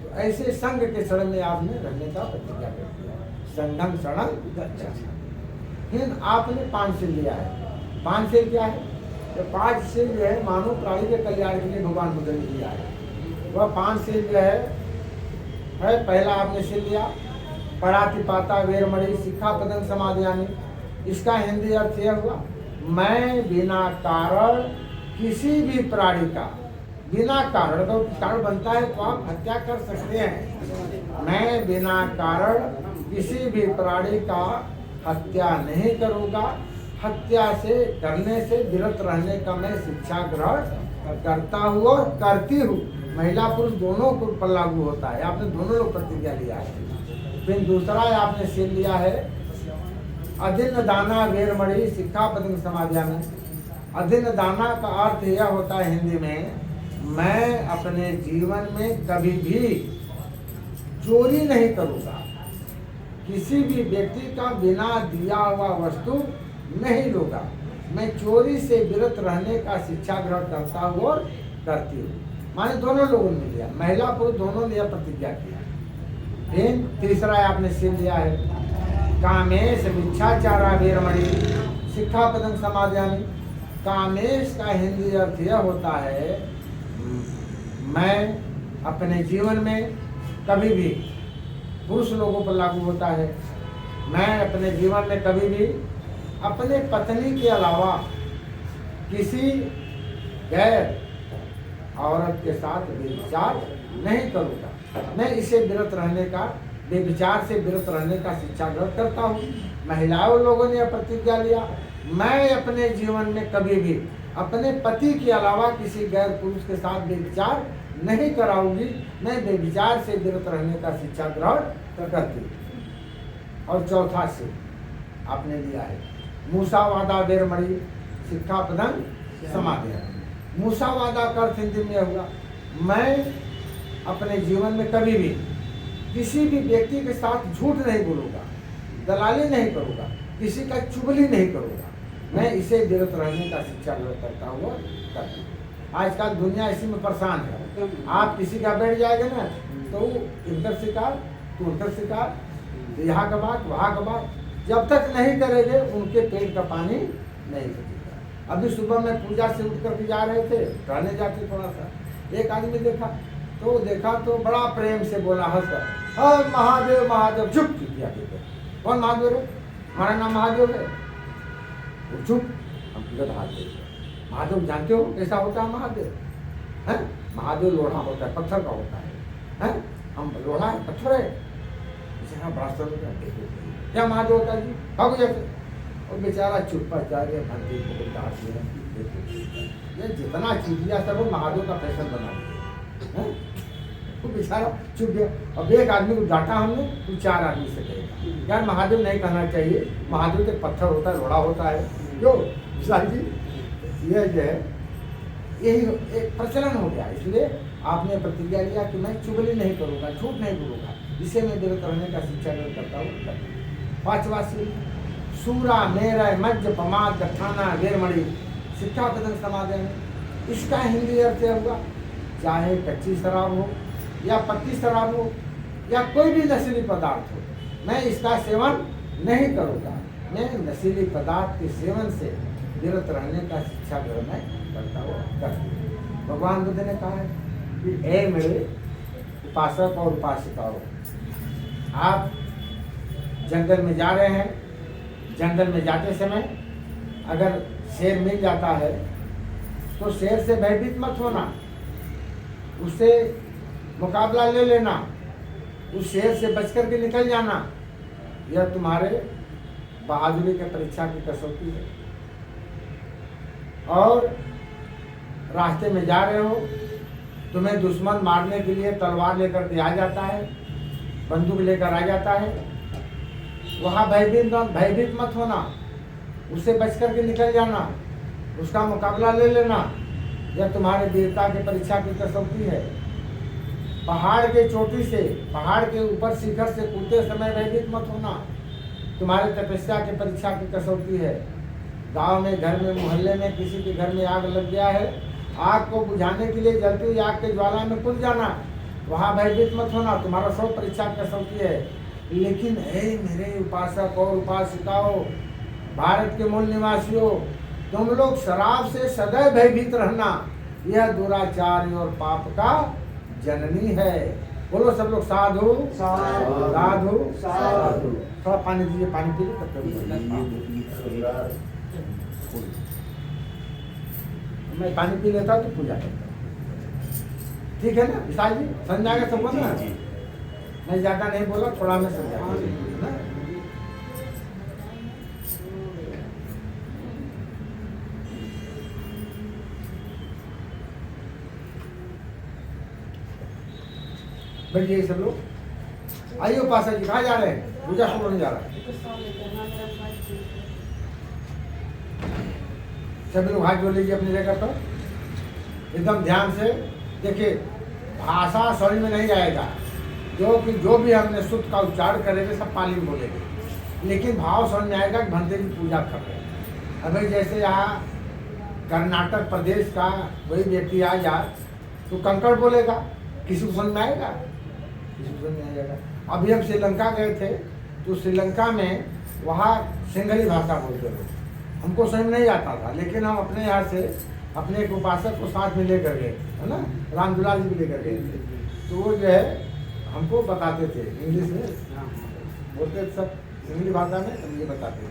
तो ऐसे संघ के शरण में आपने रहने का प्रतिज्ञा कर दिया, संघं शरणं गच्छामि। फिर आपने 5 शील लिया है। 5 शील क्या है? तो 5 शील जो है मानव प्राणी के कल्याण के लिए भगवान बुद्ध ने दिया है। वह 5 शील जो है पहला आपने शील लिया परातिपाता वेरमणि सिक्खापदं समादयामि। इसका हिंदी अर्थ यह हुआ, मैं बिना कारण किसी भी प्राणी का, बिना कारण, तो कारण बनता है तो आप हत्या कर सकते हैं। मैं बिना कारण किसी भी प्राणी का हत्या नहीं करूँगा। हत्या से करने से विरत रहने का मैं शिक्षा ग्रहण करता हूँ और करती हूँ। महिला पुरुष दोनों को पर लागू होता है। आपने दोनों लोग प्रतिज्ञा लिया है। फिर दूसरा आपने शील लिया है अधीन दाना वेरमणि सिक्खापदं समादयामि। अधीन दाना का अर्थ यह होता है हिंदी में, मैं अपने जीवन में कभी भी चोरी नहीं करूँगा। किसी भी व्यक्ति का बिना दिया हुआ वस्तु नहीं लूँगा। मैं चोरी से विरत रहने का शिक्षा ग्रहण करता हूँ और करती हूँ। माने दोनों लोगों ने लिया, महिला पुरुष दोनों ने यह प्रतिज्ञा किया। फिर तीसरा आपने शील लिया है कामेश मिच्छाचारा वेरमणि सिक्खापदं समादयामि। कामेश का हिंदी अर्थ यह होता है, मैं अपने जीवन में कभी भी, पुरुष लोगों पर लागू होता है, मैं अपने जीवन में कभी भी अपने पत्नी के अलावा किसी गैर औरत के साथ व्यभिचार नहीं करूँगा। मैं इसे विरत रहने का, व्यभिचार से विरत रहने का शिक्षा ग्रहण करता हूँ। महिलाओं लोगों ने प्रतिज्ञा लिया, मैं अपने जीवन में कभी भी अपने पति के अलावा किसी गैर पुरुष के साथ व्यभिचार नहीं कराऊंगी। मैं व्यभिचार से विरत रहने का शिक्षा ग्रहण करती हूँ। और चौथा से आपने लिया है मूसावादा वेरमणि शिक्षापदं समाधि। मूसावादा का अर्थ हिंदी में होगा, मैं अपने जीवन में कभी भी किसी भी व्यक्ति के साथ झूठ नहीं बोलूँगा, दलाली नहीं करूँगा, किसी का चुगली नहीं करूँगा। मैं इसे विरत रहने का शिक्षा ग्रहण करता हुआ करती हूँ। आजकल दुनिया इसी में परेशान है। आप किसी का बैठ जाएगा ना तो इधर शिकार तो उधर शिकार, यहाँ का बात वहाँ का बात, जब तक नहीं करेंगे उनके पेट का पानी नहीं बचेगा। अभी सुबह में पूजा से उठ करके जा रहे थे, टहलने जाते थोड़ा सा, एक आदमी देखा तो बड़ा प्रेम से बोला हंसकर, हाँ महादेव महादेव। चुप किया कहते, कौन महादेव है? हमारा नाम महादेव है। वो चुप, हम तुरंत हाथ दे। महादेव जानते हो कैसा होता है महादेव? हैं? महादेव लोढ़ा होता है, पत्थर का होता है। हैं? हम लोढ़ा है, पत्थर है। बेचारा बड़ा सर क्या महादेव होता है जी? भागो जैसे। और बेचारा चुप्पा चाहे भंती को डांट दिया। ये जितना चीटिया सब महादेव का फैशन बना दिया। तो बेचारा चुप गया। अब एक आदमी को डांटा हमने तो 4 आदमी से कहेगा यार महादेव नहीं कहना चाहिए, महादेव तो पत्थर होता है, लोढ़ा होता है। जो विशाल जी ये जो है यही एक प्रचलन हो गया। इसलिए आपने प्रतिज्ञा लिया कि मैं चुगली नहीं करूँगा, झूठ नहीं बोलूँगा, इसे मैं विरत रहने का शिक्षा करता हूँ। 5वां सूरा मेरा मज्ज पमाद गठाना वेरमणि शिक्षापदं समाधि। इसका हिंदी अर्थ हुआ, चाहे कच्ची शराब हो या पक्की शराब हो या कोई भी नशीली पदार्थ हो, मैं इसका सेवन नहीं करूँगा। मैं नशीली पदार्थ के सेवन से विरत रहने का शिक्षा ग्रहण करता हुआ करती हूँ। भगवान बुद्ध ने कहा है कि ए मेरे उपासक और उपासिकाओं, आप जंगल में जा रहे हैं, जंगल में जाते समय अगर शेर मिल जाता है तो शेर से भयभीत मत होना, उससे मुकाबला ले लेना, उस शेर से बच करके निकल जाना। यह तुम्हारे बहादुरी के परीक्षा की कसौटी है। और रास्ते में जा रहे हो, तुम्हें दुश्मन मारने के लिए तलवार लेकर के आ जाता है, बंदूक लेकर आ जाता है, वहाँ भयभीत मत होना, उससे बच करके निकल जाना, उसका मुकाबला ले लेना। यह तुम्हारे वीरता की परीक्षा की कसौटी है। पहाड़ के चोटी से, पहाड़ के ऊपर शिखर से कूदते समय भयभीत मत होना, तुम्हारे तपस्या की परीक्षा की कसौटी है। गांव में, घर में, मोहल्ले में किसी के घर में आग लग गया है, आग को बुझाने के लिए जलती हुई आग के ज्वाला में कूद जाना, वहाँ भयभीत मत होना, तुम्हारा सौ परीक्षा की कसौटी है। लेकिन हे मेरे उपासक और उपासिकाओं, भारत के मूल निवासियों, तुम लोग शराब से सदैव भयभीत रहना, यह दुराचार और पाप का जननी है। बोलो सब लोग साधु साधु साधु साधु। थोड़ा पानी दीजिए, पानी पी लो तब तक मैं पानी पी लेता तो पूजा करता। ठीक है ना विशाल जी, समझ आएगा सबको ना? मैं ज्यादा नहीं बोला, थोड़ा मैं समझा। बैठिए सब लोग। आइए उपासक जी, कहाँ जा रहे हैं? पूजा शुरू होने जा रहा है। सभी लोग हाथ जोड़ लीजिए अपनी जगह पर, एकदम ध्यान से। देखिए भाषा समझ में नहीं आएगा, जो भी हमने शुद्ध का उच्चारण करेंगे सब पाली में बोलेंगे, लेकिन भाव समझ में आएगा कि भंते की पूजा कर रहे हैं। अभी जैसे यहाँ कर्नाटक प्रदेश का वही व्यक्ति आ जाए तो कंकड़ बोलेगा, किसी को समझ में आएगा? किसी को समझ में नहीं आएगा। अभी हम श्रीलंका गए थे तो श्रीलंका में वहाँ सिंघली भाषा बोलते थे, हमको समझ नहीं आता था, लेकिन हम अपने यहाँ से अपने एक उपासक को साथ में लेकर गए, है ना, रामदुलाल जी को लेकर गए थे। तो वो जो है हमको बताते थे, इंग्लिश में बोलते सब सिंघली भाषा में, हम ये बताते थे।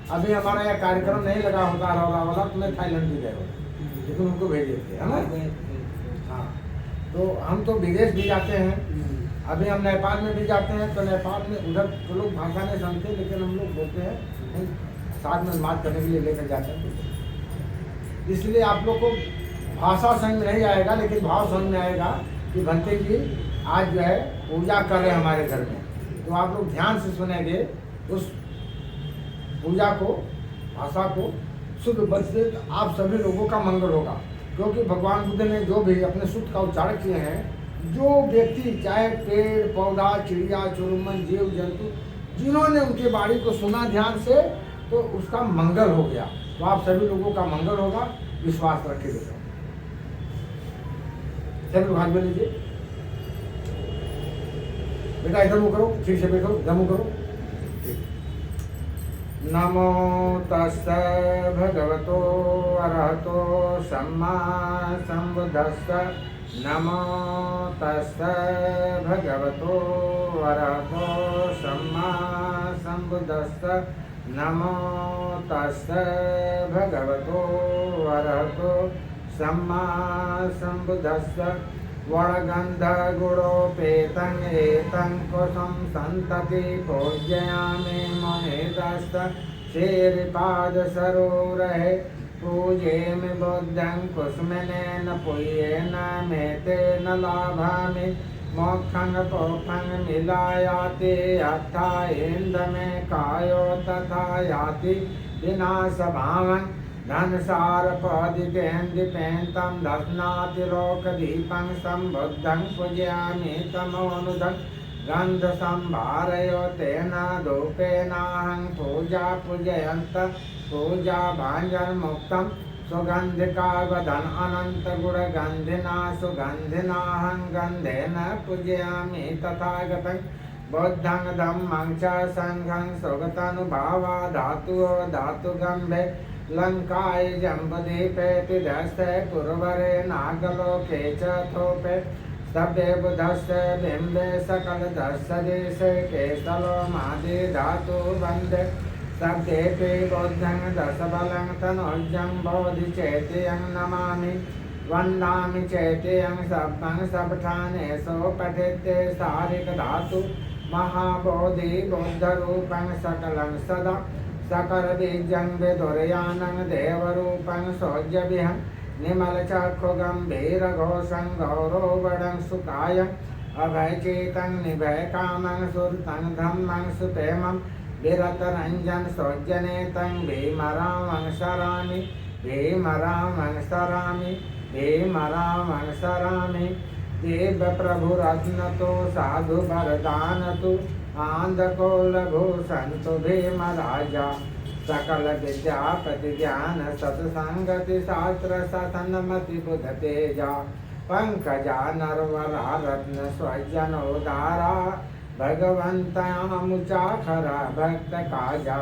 अभी हमारा यह कार्यक्रम नहीं लगा होता रौरा वाला तो मैं थाईलैंड भी गए होते, लेकिन उनको भेजे थे, है ना। हाँ, तो हम तो विदेश भी जाते हैं, अभी हम नेपाल में भी जाते हैं, तो नेपाल में उधर तो लोग भाषा नहीं समझते, लेकिन हम लोग बोलते हैं, साथ में बात करने के लिए लेकर जाते हैं। इसलिए आप लोग को भाषा समझ में नहीं आएगा, लेकिन भाव समझ में आएगा कि भंते जी आज जो है पूजा कर रहे हैं हमारे घर में, तो आप लोग ध्यान से सुनेंगे उस पूजा को, भाषा को शुद्ध बच से, तो आप सभी लोगों का मंगल होगा। क्योंकि भगवान बुद्ध ने जो भी अपने शुद्ध का उच्चारण किए हैं, जो व्यक्ति चाहे पेड़ पौधा चिड़िया चुरुमन जीव जंतु जिन्होंने उनके बाणी को सुना ध्यान से, तो उसका मंगल हो गया। तो आप सभी लोगों का मंगल होगा, विश्वास रखे बेटा। सभी लोग हाथ में लीजिए बेटा, इधर मुँह करो, ठीक से बैठो, इधर मुँह करो। नमो तस्सै भगवतो अरहतो सम्मा सम्बुद्धस्सै। नमो तस्सै भगवतो अरहतो सम्मा सम्बुद्धस्सै। नमो तस्सै भगवतो अरहतो सम्मा सम्बुद्धस्सै। वणगन्ध गुणोपेतं एतं कुसुम सन्तति पूजयामि मुनिदस्त। श्रीपाद सरोवरे पूजेमि बुद्धं कुसुमेन पुयेन मेतेन लाभामि। मोक्षं पोक्षं मिलायाति अथा इन्दमे कायो तथा याति विनाशभावं। धनसारपदिकेन्दीपेन्तं दध्नातिलोकदीपं सम्बुद्धं पूजयामि तमोनुदं। गन्धसंभारयो तेन धूपेनाहं पूजा पूजयन्त। पूजा भाञ्जन्मुक्तं सुगन्धिकावधन अनन्तगुणगन्धिना सुगन्धिनाहं गन्धेन पूजयामि तथागतं। बुद्धं धम्मं च संघं सुगतानुभावा धातुओ धातुगम्भे। लंकाय जम्बुदीपे तिदस्ते पुरवरे नागलोके च थोपे। स्तभे बुधस्य बिम्बे सकलधस्य देशे केसलो मादि धातु वन्दे। स्तभेऽपि बुद्धं दशबलं तनोजं बोधिचैत्यं नमामि। वन्दामि चैत्यं सप्तं सपठानेषु पठिते सारिकधातु। महाबोधि बुद्धरूपं सकलं सदा। सकलबीजं विदुर्यानं देवरूपं सौज्यविहं। निमलचक्षुगम्भीरघोषं गौरववडं सुकायं। अभयचेतं निभयकामं सुरतं धम्मं सुप्रेमं। विरतरञ्जन सौज्यनेतं भीमरामं शरामि। भीमरामं शरामि। भीमरामं शरामि। देवप्रभुरत्नतो साधु वरदानतु। आन्धकोलभूषन्तु भीमराजा। सकल विद्यापति ज्ञान सत्संगति शास्त्र सतनमति बुध तेजा। पंकजा नरवरा रत्न स्वजनोदारा। भगवंतामुचाखरा भक्त काजा।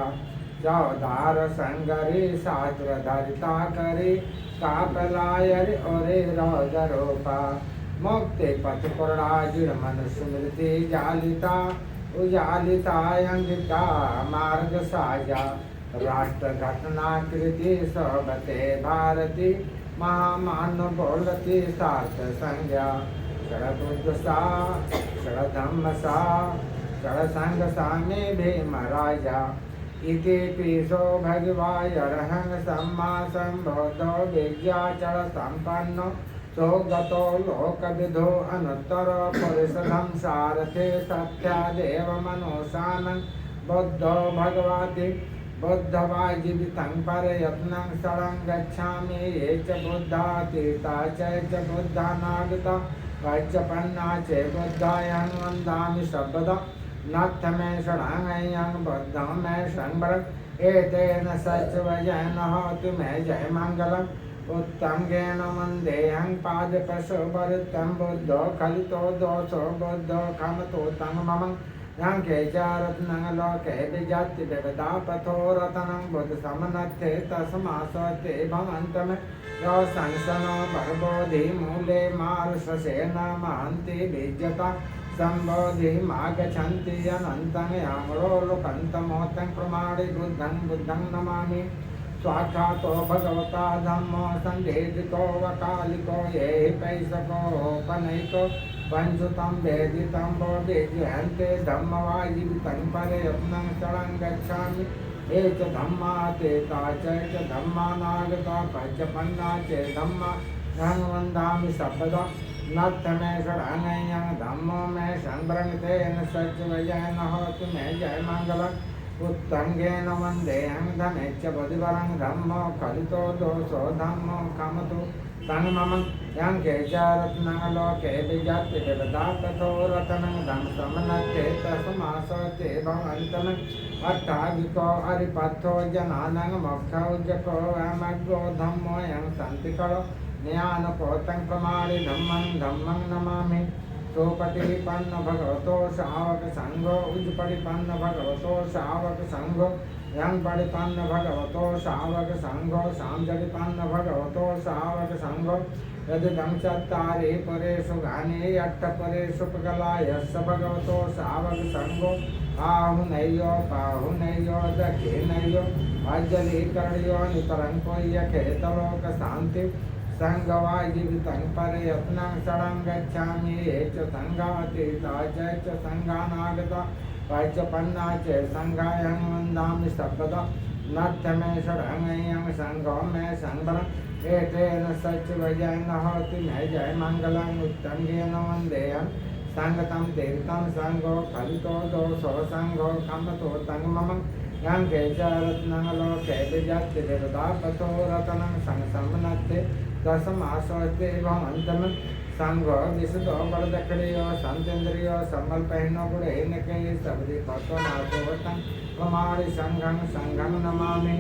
चौदार संगरी शास्त्र धरिता करी। कापलायरि ओरे रोदरोपा। मुक्ति पथ पूर्णाजिर मन स्मृति जालिता। उजालितायंगिका मार्ग साजा। राष्ट्र घटना कृति सोबते भारती। महामान्य बोलती सार्थ संज्ञा। षड़ बुद्ध सा षड़ धम्म सा षड़ संग सामे भीम राजा। इति पीसो भगवायर्हं सम्मा सम्बोधो विद्याचर संपन्नो। सोगतो लोकविदो अनुत्तर पुरुषधं सारथे सत्यादेव मनोशानं। बुद्धो भगवति बुद्धवाजीवितं परयत्नं शरणं गच्छामि। ये च बुद्धा तीर्था च बुद्धानागता। वैचपन्ना च बुद्धायं वन्दामि सर्वदा। नत्थ मे शरणं बुद्धं मे शरणं। एतेन सच्वयेन होतु मे जय मङ्गलम्। उत्तम ज्ञान मंदेहं पादपशुभरितं बुद्धो खलितो दोषो बुद्धो खमतो तं मम। यंके च रत्नं लोके विजति विविधा पथो रत्नं बुद्ध समनत्थे तस्मासते भवन्तमे। यो संसनो भरबोधि मूले मारुषसेन महन्ति विज्यता। संबोधि मागच्छन्ति अनन्तं यामलोकन्तमोतं प्रमाणे बुद्धं नमामि स्वाक्षातो भगवता धम्मो संदेशितो वकालिको ये पैसकोपनैको पंचुतं वेदितं वेद्यन्ते धम्मवाजीवितं परयत्नं शरणं गच्छामि ये च धम्मा ते ता च धम्मानागता पञ्चपन्ना च धम्मा धन्वन्दामि सर्वदा नत्थ मे शरणं धम्मो मे संवृङ्गतेन सच्चिवयेन होतु मे जय मङ्गलम् उत्तङ्गेन वन्देऽहं धमेच्च बुद्धिवरं धम्मो कलितो दोषो धम्मो कमतु तन्मम यं केचारत्नं लोके विजत्ति विदधा तथो रत्नं धं समनत्ते तस्मासते भवन्तम् अट्टागिको अरिपथो जनानं मोक्षौजको अमग्गो धम्मो यं सन्ति कलो ज्ञानकोतं प्रमाणि धम्मं नमामि सोपटिपन्न भगवतो शावक संघो उजपटिपन्न भगवतो शावक संघो यं पटिपन्न भगवतो शावक संघो सांजटिपन्न भगवतो शावक संघो यदिदं चत्तारि परेषु गाने अट्टपरेषु पगला यस्य भगवतो शावक संघो आहुनैयो पाहुनैयो दक्षिणैयो अजलीकर्ण्यो नितरङ्को यखेतलोक शान्ति संगवाजीवितं परयत्नं शरणं गच्छामि ये च संघातीता च संघानागता पञ्चपन्ना च संघायं वन्दामि सर्वदा नत्थ मे शरणं संघो मे संवरम् एतेन सच्चिवयेन होतु मे जय मङ्गलम् उत्तङ्गेन वन्देयं संगतं तीर्थं संघो फलितो दोषो संघो कमतो तङ्मम यं केचारत्नं लोके विजत्ति विदधापतो रत्नं संसम्नत्ते दशमासोस्ते भवन्तम् संघो विशुद्धो बलदकड़ियो संतेन्द्रियो संबल पहनो गुड़ेन के सबदि पतो नाथोतं प्रमाणि संघं नमामि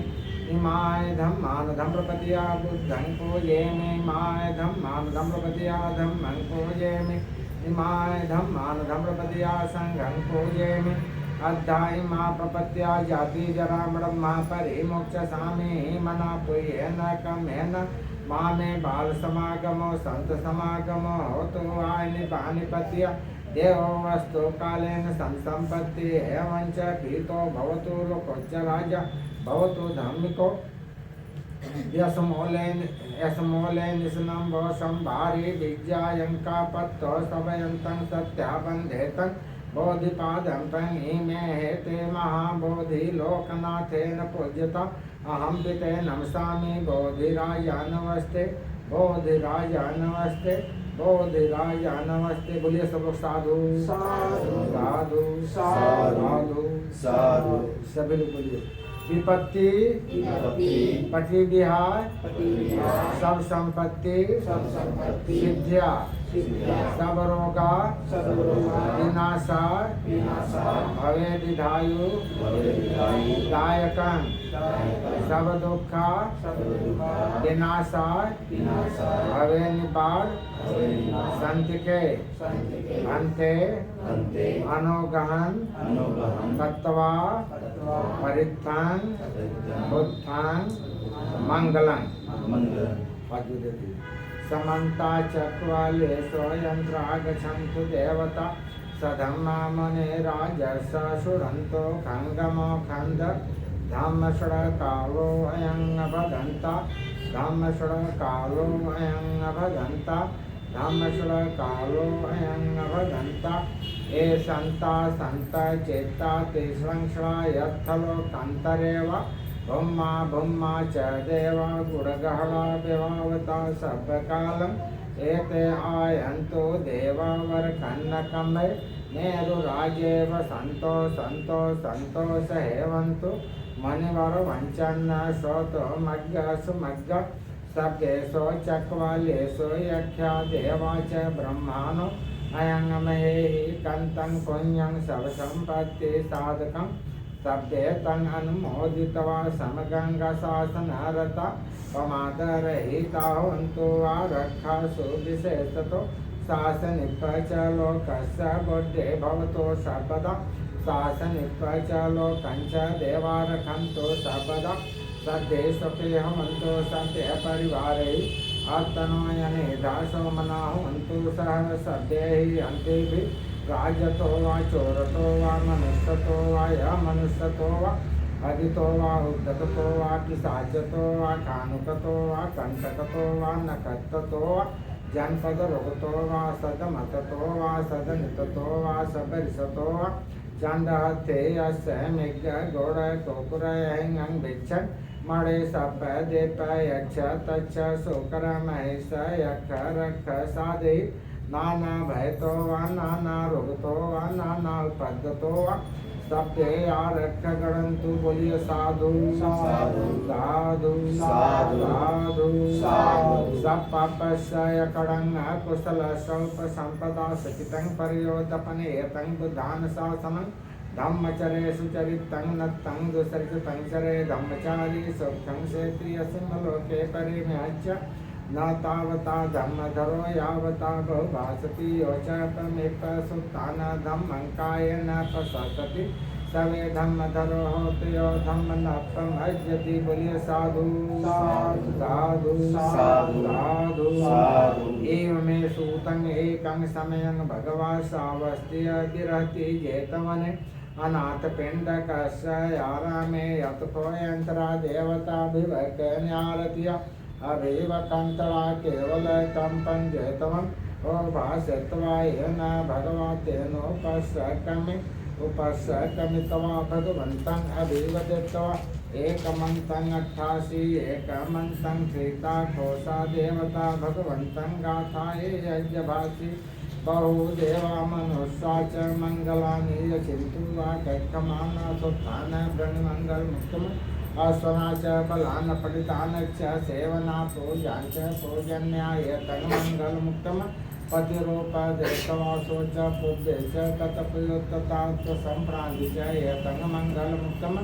इमाय धम्मान धम्रपतिया बुद्धं पूजेमि इमाय धम्मान धम्रपतिया धम्मं पूजेमि इमाय धम्मान धम्रपतिया संघं पूजेमि अध्याय मा प्रपत्या जाति जरा ब्रह्मा परिमोक्ष सामे मना पुयेन कमेन मामे बाल समागमो संत समागमो होतु वायनि पानिपत्य देवो वस्तु कालेन संसंपत्ति एवं च पीतो भवतु लोकोच्च राजा भवतु धार्मिको यस्मूले निस्नं वोषं भारी विद्यायंका पत्तो सवयन्तं सत्याबन्धेतं बोधिपादं प्रणीमे हेते महाबोधि लोकनाथेन पूज्यता अहं पिते नमसामि बोधिराजा नमस्ते बोधिराजा नमस्ते बोधिराजा नमस्ते। बोलिए सब लोग साधु साधु साधु साधु साधु सभी लोग बोलिए। विपत्ति पति विहार सब संपत्ति सिद्धिया सब रोगा विनाशा भवे विधायु दायकं सब दुखा विनाशा भवे निपात संतिके अंते अनुगहन तत्वा परित्थान बुद्धान मंगलं समन्ता चक्वाले स्वयंत्रागछन्तु देवता सधम्मा मुने राजस सुरन्तो खङ्गमो खन्द धम्मषडकालो अयं भगन्ता धम्मषडकालो अयं भगन्ता धम्मषडकालो अयं भगन्ता ये सन्ता सन्त चेता तिस्रंक्षणा यत्थलोकन्तरेव भुम्मा भुम्मा च देवा गुणगहला विभावता सर्वकालम् एते आयन्तो देवावरखन्नकमे मेरुराजेव सन्तो सन्तो सन्तो सेवन्तु मणिवरवञ्चन्न श्रोतो मग्गसु मग्ग सभ्येषु चक्वालेषु यख्या देवा च ब्रह्माणो अयं महेहि कन्तं पुण्यं सर्वसम्पत्ति साधकम् सभ्ये तन अनुमोदितवा समगंगा शासनरता प्रमादरहिता हन्तु आरक्षासु विशेषतो शासनिक च लोकस्य बुद्धे भवतो सर्वदा शासनिक च लोकञ्च देवारक्षन्तु सर्वदा सद्ये सुखे हवन्तु सद्ये परिवारे आत्तनोयने दासो मना हवन्तु सह सद्ये हि अन्तेभिः राजतो वा चोरतो वा मनुष्यतो वा या मनुष्यतो वा अदितो वा उद्धतो वा पिशाचतो वा कानुकतो वा कंटकतो वा नकत्ततो वा जनपद रोगतो वा सदमततो वा सदनिततो वा सबरिसतो वा चंडहते असमिग गोड़ कोकुर हिंगं भिक्षण मणे सप देप यक्ष तच्छ शोकर महेश यक्ष रक्ष साधे नाना भयतो वा नाना रोगतो वा नाना उपद्रतो वा सबे आरक्ष गणंतु बोलिए साधु साधु साधु साधु साधु सब पापस्य कडंग कुशल स्वल्प संपदा सकितं परियोदपने एतं बुद्धान शासनं धम्मचरे सुचरितं नत्तं दुसरितं चरे धम्मचारी सुखं क्षेत्रीय सिंहलोके परिम्याच्य न तावता धम्मधरो यावता बहुभासति योचपमेप सुत्तान धम्मं कायेन पससति सवे धम्मधरो होति यो धम्मनपमज्जति बोलिए साधु साधु साधु साधु साधु साधु एवमे सूतं एकं समयं भगवा सावस्त्य विरहति जेतवने अनाथ पिंड कस्य आरामे यतको यंत्रा देवताभिवक न्यारतिया अभिव कंतरा केवल कंपन जेतवं ओ भाषत्वा येन भगवतेनोपस्कमि उपस्कमित्वा भगवन्तं अभिवदित्वा एकमन्तं 88 एकमन्तं सीता कोशा देवता भगवन्तं गाथाये यज्ञभाषि बहुदेवा मनुष्या च मङ्गलानि यचिन्तु वा कैकमाना सुत्थान ब्रह्ममङ्गलमुक्तम् अस्वना च बलान पठितान च सेवना पूजा च पूजन्याय तन्मङ्गलमुक्तम् पतिरूप देशवासो च पूज्य च तत्प्रयुक्तता सम्प्रान्ति च एतन्मङ्गलमुक्तम्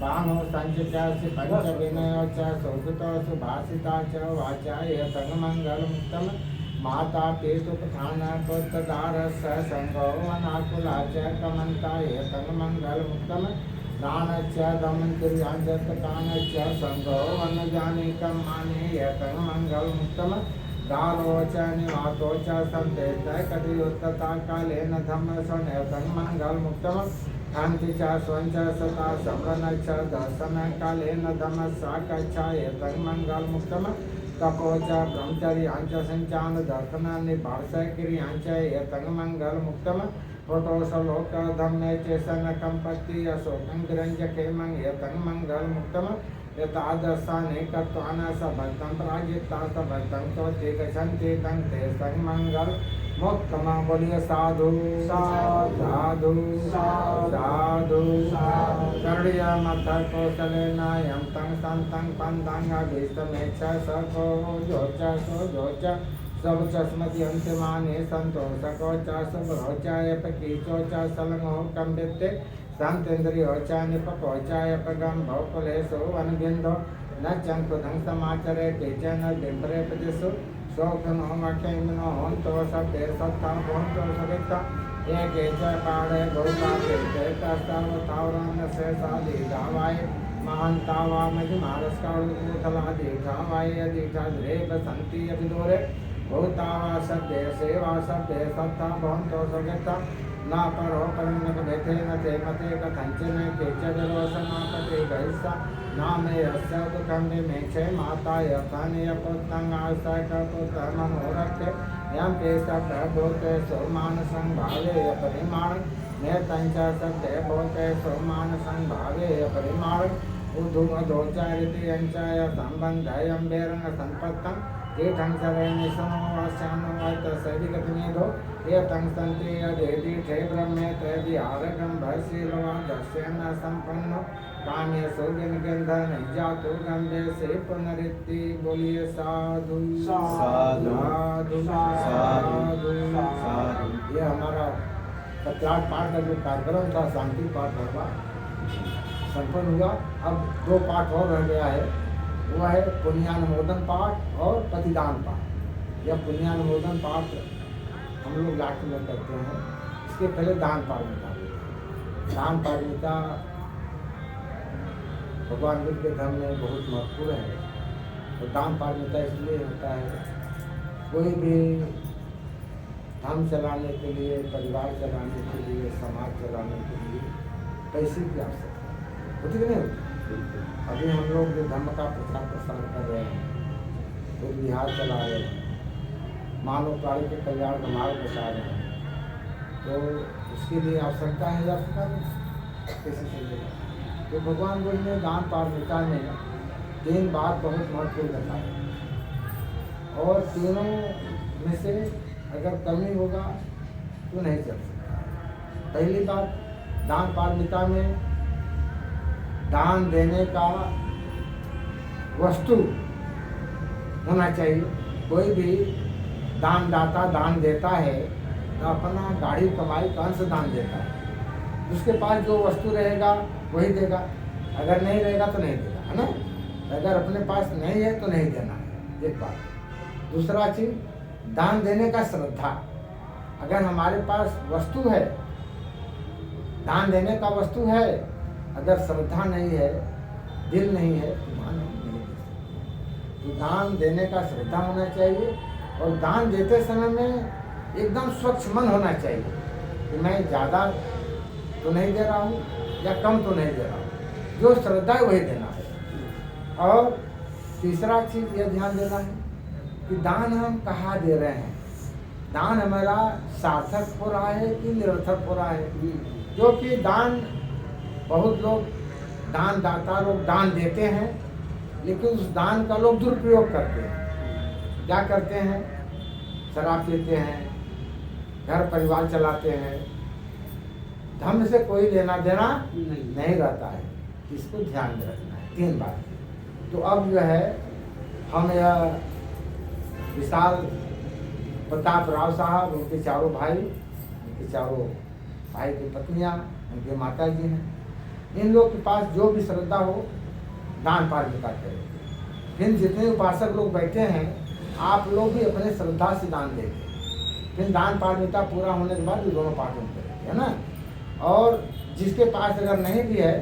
बाणो सञ्चित्यासि पञ्चविनयो च शोभितो सुभाषिता च वाचा एतन्मङ्गलमुक्तम् माता पितुपठान पुत्रदारस्य सङ्गो अनाकुला च कमन्ता एतन्मङ्गलमुक्तम् दानच्च दमन्त्रियाञ्जतकानच्च सङ्गो वनजानिकमाने एतन्मङ्गलमुक्तम् दारो च निवातो च सन्तेत कटियुत्तता कालेन धम्मस्वनेतन्मङ्गलमुक्तम् शान्ति च स्वञ्च सता समरण च दर्शनकालेन धम्मस्साकच्छ एतन्मङ्गलमुक्तम् तपो च ब्रह्मचर्याञ्च सञ्चान दर्शनान्निभाषक्रियाञ्च एतन्मङ्गलमुक्तम् फोटोसलोक धम्मे चेसन कंपत्ति अशोकं गिरंजकेमं एतन्मङ्गलमुक्तम् एतादृशानि कर्त्वान सबद्धं प्राजिता सबद्धं तोति गच्छन्ति तं ते सन्मङ्गलमुक्तम् बोलिए साधु साधु साधु कर्णीयमथ कौशलेन यं तं सन्तं पन्तं अभीष्टमेच्छ सको जोच सो जोच सब चस्मति अंतिमाने संतोषको च सुभ्रोचायपकीचो च सलंगो कंबिते शांतेन्द्रियो च निपको चायपगम भवकुलेशो वनबिंदो न चंकुदं समाचरे केचन बिंबरे पदिसु शोकनो मखेमिनो होन्तो सबे सत्ता होन्तो सविता एके च पाड़े बहुपाते चैतास्तावतावरान से साधि दावाय महांतावा मजिमारस्कालूथलादि धावाय अधिठा द्रेप संति अभिदोरे भूतावा सद्य सेवा सद्य सत्ता भवन्तो सगता न परो परन्नक भेथे न ते मते कथंचन केचदरोसनापते गहिसा नामे यस्य दुःखं विमेक्षे माता यथानि यपुत्रं आस्ताय कपुत्र मनोरथे यं ते सद्य भूते सोमानसं भावे परिमाण नेतं च सद्य भूते सोमानसं भावे परिमाण उद्धुमदोचारिति यञ्चाय सम्बन्धयं बेरंग संपत्तं तीर्थं शरणिशनो वास्यानो वातसैदिकतमेधो एतं सन्ति यदेदीठे ब्रह्मे तैदिहारकं भयशीलवा दस्येन सम्पन्नो कामेषु विनिगन्धन जातु गन्धे से पुनरिति बोलिए साधु साधु साधु साधु। ये हमारा सत्यार्थ पाठ का जो कार्यक्रम था शांति पाठ होगा संपन्न हुआ। अब 2 पाठ और रह गया है, वह है पुण्यानुमोदन पाठ और प्रतिदान पाठ। यह पुण्यानुमोदन पाठ हम लोग लास्ट में करते हैं। इसके पहले दान पारमिता। दान पारमिता भगवान बुद्ध के धर्म में बहुत महत्वपूर्ण है। और दान पारमिता इसलिए होता है, कोई भी धर्म चलाने के लिए, परिवार चलाने के लिए, समाज चलाने के लिए पैसे की आवश्यकता है, होती कि नहीं होती? अभी हम लोग जो धर्म का प्रचार प्रसार कर रहे हैं, तो बिहार चला रहे हैं, मानव प्राणी के कल्याण का मार्ग बचा रहे हैं, तो उसके लिए आवश्यकता है या कैसे चलेगा? तो भगवान बुद्ध ने दान पारमिता में 3 बात बहुत महत्वपूर्ण बताई, और तीनों में से अगर कमी होगा तो नहीं चल सकता। पहली बात, दान पारमिता में दान देने का वस्तु होना चाहिए। कोई भी दानदाता दान देता है तो अपना गाड़ी कमाई का अंश दान देता है। उसके पास जो वस्तु रहेगा वही देगा, अगर नहीं रहेगा तो नहीं देगा, है ना? अगर अपने पास नहीं है तो नहीं देना है, एक बात। दूसरा चीज, दान देने का श्रद्धा। अगर हमारे पास वस्तु है, दान देने का वस्तु है, अगर श्रद्धा नहीं है, दिल नहीं है, तो दान नहीं दे सकते। तो दान देने का श्रद्धा होना चाहिए, और दान देते समय में एकदम स्वच्छ मन होना चाहिए कि मैं ज़्यादा तो नहीं दे रहा हूँ या कम तो नहीं दे रहा हूँ, जो श्रद्धा है वही देना है। और तीसरा चीज़ यह ध्यान देना है कि दान हम कहाँ दे रहे हैं, दान हमारा सार्थक हो रहा है कि निरर्थक हो रहा है। क्योंकि दान, बहुत लोग दानदाता लोग दान देते हैं, लेकिन उस दान का लोग दुरुपयोग करते हैं। क्या करते हैं? शराब पीते हैं, घर परिवार चलाते हैं, धर्म से कोई लेना देना नहीं रहता है। इसको ध्यान में रखना है, 3 बात। तो अब जो है हम यह विशाल प्रताप राव साहब, उनके चारों भाई, उनके चारों भाई की पत्नियां, उनके माता जी हैं, इन लोग के पास जो भी श्रद्धा हो दान पारमिता करें। फिर जितने उपासक लोग बैठे हैं, आप लोग भी अपने श्रद्धा से दान देंगे। फिर दान पारमिता पूरा होने के बाद भी दोनों पाठन करेंगे, है ना? और जिसके पास अगर नहीं भी है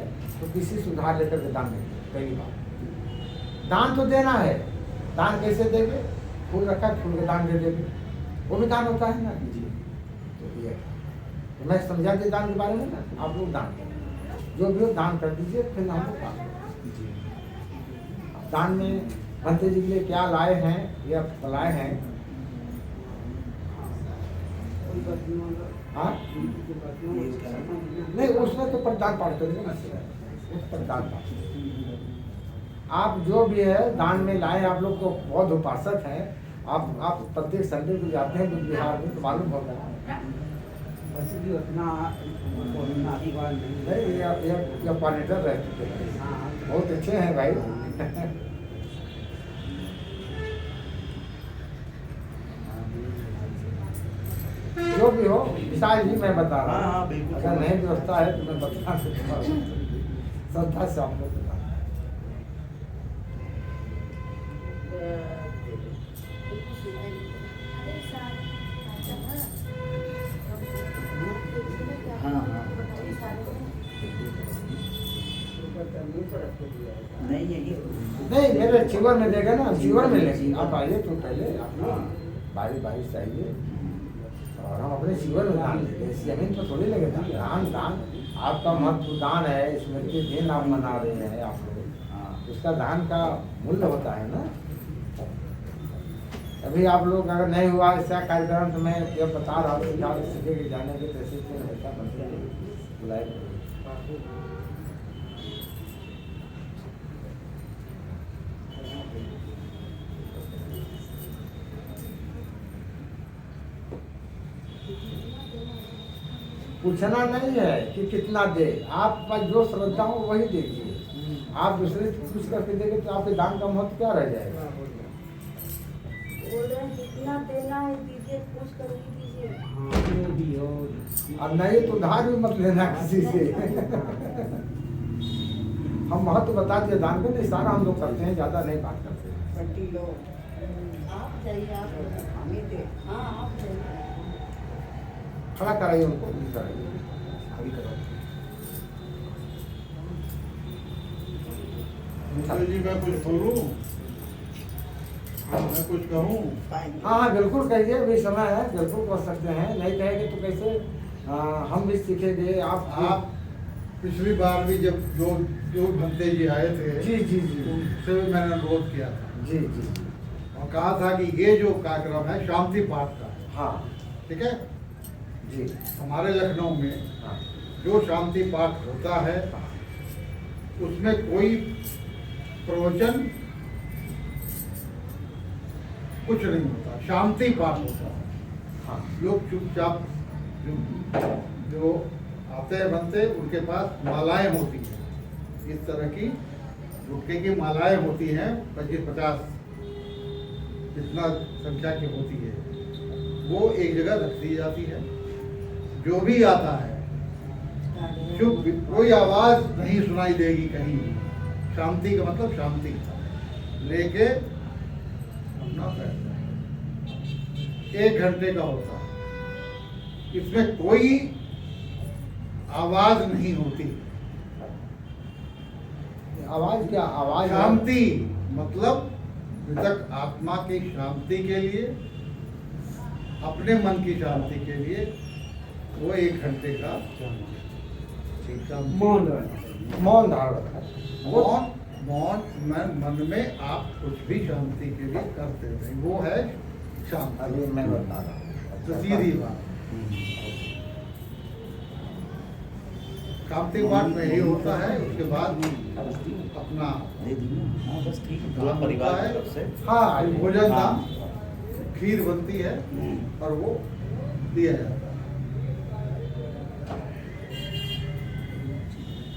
तो किसी सुधार लेकर के दान देंगे। पहली बात, दान तो देना है। दान कैसे देंगे? फूल रखा, फूल का दान दे देंगे, वो भी दान होता है ना जी। तो ये तो मैं समझा दिया दान के बारे में ना, आप लोग दान करें, जो भी हो दान कर दीजिए, फिर हम लोग काम करें। दान में भंते जी के लिए क्या लाए हैं या लाए हैं? हाँ नहीं, उसमें तो प्रदान पाठ करेंगे ना, उस प्रदान पाठ। आप जो भी है दान में लाए, आप लोग तो बहुत उपासक हैं, आप प्रत्येक संडे को जाते हैं बुद्ध विहार में, तो मालूम होगा। वैसे भी उतना आशीर्वाद नहीं, ये क्वालिटर रह चुके हैं, बहुत अच्छे हैं भाई। जो भी हो, विशाल जी मैं बता रहा हूँ, अगर नहीं व्यवस्था है तो मैं बता सकता हूँ, श्रद्धा से आप लोग बता। नहीं, मेरे चिवर में देगा ना, चिवर में लेंगे। आप आइए तो पहले आप बारी बारी से आइए, और हम अपने जीवन में दान देते हैं, जमीन पर थोड़ी लगे दान। दान आपका महत्व दान है, स्मृति दिन आप मना रहे हैं आप लोग, उसका दान का मूल्य होता है ना। अभी आप लोग अगर नहीं हुआ ऐसा कार्यक्रम तो मैं जब बता रहा हूँ सीधे के जाने के तैसे हमेशा बनते बुलाए। पूछना नहीं है कि कितना दे, आप पास जो श्रद्धा हो वही दीजिए। आप दूसरे से पूछ करके देंगे तो आपके दान का महत्व क्या रह जाएगा? बोल रहे हैं जितना देना है दीजिए, पूछ कर दीजिए। अब नहीं तो उधार भी मत लेना किसी से। हम महत्व बता दिए दान का, नहीं सारा हम लोग करते हैं, ज्यादा नहीं बात करते हैं। पट्टी लो, आप जाइए, आप हमें दे। हाँ आप जाइए, खड़ा कराइए उनको, कराइए अभी करो। जी मैं कुछ बोलूं? मैं कुछ कहूँ? हाँ हाँ बिल्कुल कहिए, अभी समय है, बिल्कुल कह सकते हैं। नहीं कहेंगे तो कैसे हम भी सीखेंगे। आप पिछली बार भी जब जो भंते जी आए थे, जी जी जी उनसे भी मैंने अनुरोध किया था जी जी और कहा था कि ये जो कार्यक्रम है शांति पाठ का है, हाँ ठीक है? जी हमारे लखनऊ में हाँ जो शांति पाठ होता है उसमें कोई प्रवचन कुछ नहीं होता, शांति पाठ होता है। हाँ लोग चुपचाप जो आते हैं बनते उनके पास मालाएं होती हैं, इस तरह की गुटके की मालाएं होती हैं, 25-50 जितना संख्या की होती है, वो एक जगह रख दी जाती है। जो भी आता है चुप, कोई आवाज नहीं सुनाई देगी कहीं भी। शांति का मतलब शांति लेके अपना फैसला 1 घंटे का होता है, इसमें कोई आवाज नहीं होती। आवाज क्या आवाज? शांति मतलब मृतक आत्मा की शांति के लिए, अपने मन की शांति के लिए वो 1 घंटे का मौन मौन धारण। मौन मन में आप कुछ भी शांति के लिए करते रहे, वो है शांति। अभी मैं बता रहा हूँ तो सीधी बात शांति पाठ में ही होता है। उसके बाद अपना दान परिवार होता की तरफ से है, हाँ भोजन दान, खीर बनती है और वो दिया जाता है।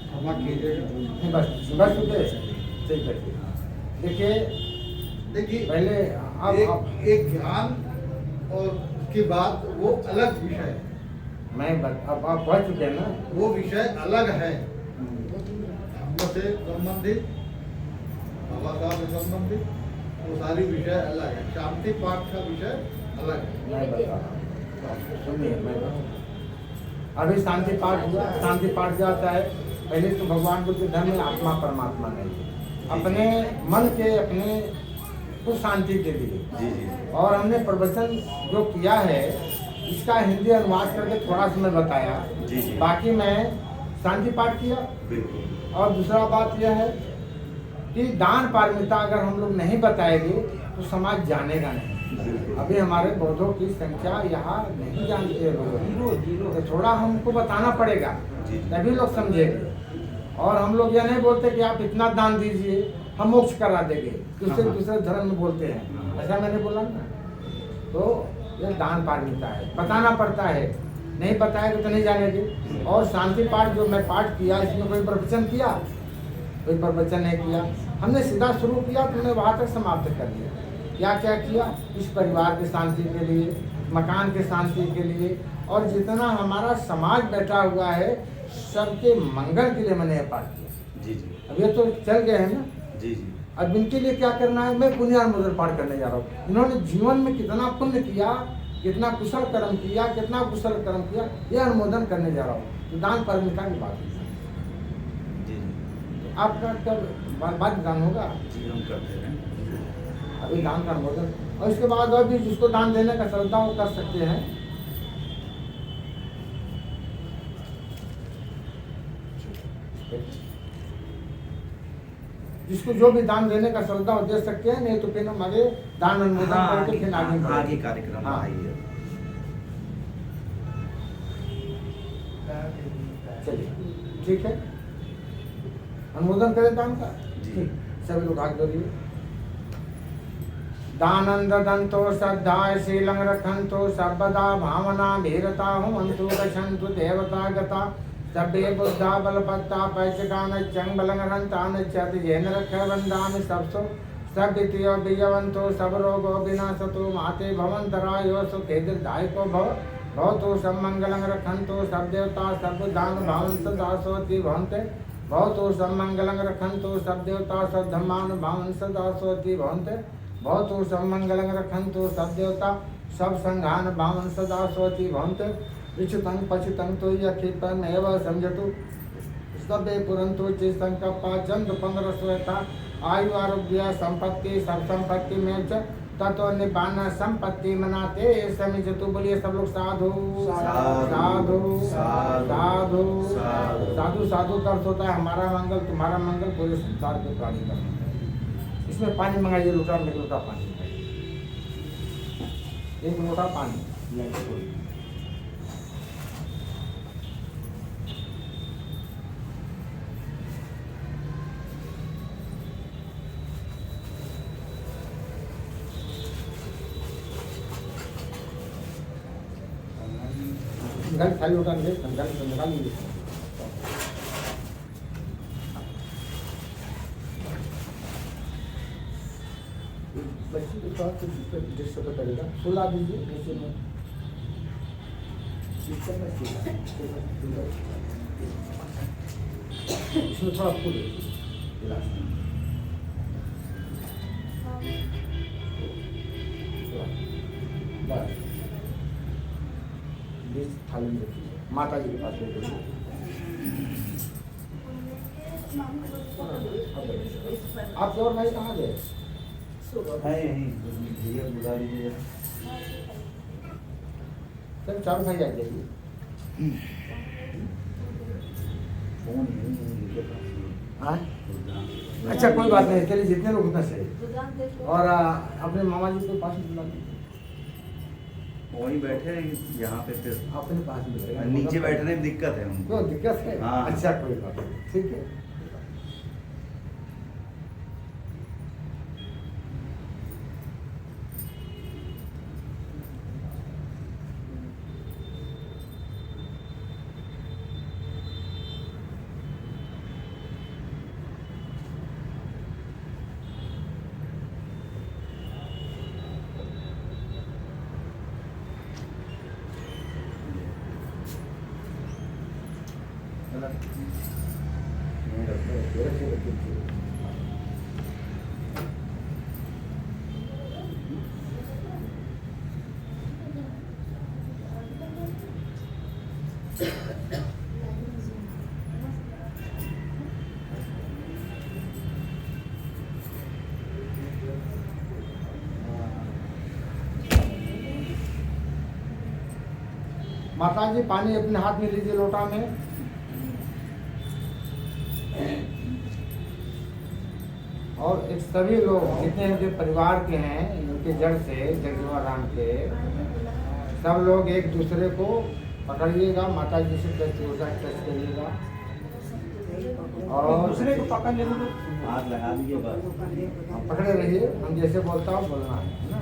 क्षमा कीजिएगा। बस बस ठीक है। देखिए देखिए पहले एक ध्यान और उसके बाद वो अलग विषय है, अब आप पढ़ चुके हैं ना। वो विषय अलग है, धर्म से संबंधित, बाबा साहब से संबंधित, वो सारी विषय अलग है। शांति पाठ का विषय अलग है। मैं बता रहा हूँ, सुनिए मैं बता रहा हूँ। अभी शांति पाठ हुआ, शांति पाठ जाता है। पहले तो भगवान बुद्ध धर्म में आत्मा परमात्मा नहीं, अपने मन के अपने कुछ शांति के लिए। जी जी और हमने प्रवचन जो किया है इसका हिंदी अनुवाद करके थोड़ा सा मैं बताया। जी जी बाकी मैं शांति पाठ किया। बिल्कुल। और दूसरा बात यह है कि दान पारमिता अगर हम लोग नहीं बताएंगे तो समाज जानेगा नहीं। अभी हमारे बौद्धों की संख्या यहाँ नहीं जानते लोग, तो थोड़ा हमको बताना पड़ेगा तभी लोग समझेंगे। और हम लोग यह नहीं बोलते कि आप इतना दान दीजिए हम मोक्ष करा देंगे, दूसरे धर्म में बोलते हैं, ऐसा मैंने बोला ना। तो यह दान पारमिता है, बताना पड़ता है, नहीं बताएंगे तो नहीं जानेंगे। और शांति पाठ जो मैं पाठ किया इसमें कोई प्रवचन किया? कोई प्रवचन नहीं किया। हमने सीधा शुरू किया तो हमने वहाँ तक समाप्त कर दिया। क्या क्या किया? इस परिवार की शांति के लिए, मकान के शांति के लिए, और जितना हमारा समाज बैठा हुआ है सबके मंगल के लिए मैंने यह पाठ किया। जी जी अब ये तो चल गए हैं ना। जी जी अब इनके लिए क्या करना है? मैं पुण्यानुमोदन पाठ करने जा रहा हूँ। इन्होंने जीवन में कितना पुण्य किया, कितना कुशल कर्म किया, कितना कुशल कर्म किया, यह अनुमोदन करने जा रहा हूँ। तो दान परमिता की बात है। जी जी आपका कब बाद दान होगा? जी हम करते हैं। अभी दान का अनुमोदन, और इसके बाद और भी जिसको दान देने का श्रद्धा वो कर सकते हैं। जिसको जो भी दान देने का श्रद्धा हो दे सकते हैं, नहीं तो फिर हम आगे दान अनुमोदन करके फिर आगे बढ़ेंगे। आगे कार्यक्रम हाँ। आइए। चलिए ठीक है, अनुमोदन करें दान का। जी। ठीक, सभी लोग हाथ जोड़िए। दानंद दंतो श्रद्धाय शीलं रखंतो सर्वदा भावना भीरता हुमंतु गच्छन्तु देवता गता सभ्ये बुद्धा बलपत्ता पैचकान चंग बलंगरंतान चति जैन रक्षबंधान सबसो सभ्यतियो बीजवंतो सब रोगो विनाशतो माते भवंतरायो सुखे दीर्घायुको भवतो सम्मंगलं रखंतो सब देवता सब दान भावन सदा सोति भवन्ते भवतो सम्मंगलं रखंतो सब देवता सब धम्मान भावन सदा सोति भवन्ते भवतो सम्मंगलं रखंतो सब देवता सब संघान भावन सदा सोति भवन्ते इच्छुतं पचितं तो यक्षिपमेव समझतु सभ्ये पुरंतो चे संकल्पा चंद्र 15 श्वेता आयु आरोग्य संपत्ति सब संपत्ति में च तत्व निपान संपत्ति मनाते समय से तो बोलिए सब लोग साधु साधु साधु साधु साधु का अर्थ होता है हमारा मंगल तुम्हारा मंगल पूरे संसार के प्राणी का मंगल। इसमें पानी मंगाइए लोटा में लोटा पानी एक लोटा पानी निकाल खाली उठा ले निकाल लीजिए। बच्चे के साथ जिससे पता चलेगा सुला दीजिए नीचे में इसमें थोड़ा फूल गिलास में बस थाली में रखिए माता जी के पास ले जाइए। आप और भाई कहाँ गए? है यहीं भैया बुला लीजिए सर चार भाई आ जाइए। फोन यहीं हाँ अच्छा कोई बात नहीं चलिए जितने लोग उतना सही। और अपने मामा जी के पास बुला लीजिए। वहीं बैठे हैं यहाँ पे फिर अपने पास में नीचे बैठने में दिक्कत है उनको। क्यों दिक्कत है? हाँ। अच्छा कोई बात नहीं ठीक है। माता जी पानी अपने हाथ में लीजिए लोटा में। और एक सभी लोग जितने इनके परिवार के हैं इनके जड़ से जगजीवन राम के सब लोग एक दूसरे को पकड़िएगा माता जी से टच करिएगा और दूसरे को पकड़ ले तो हाथ लगा दीजिए बस। पकड़े रहिए। हम जैसे बोलता हूँ बोलना है ना।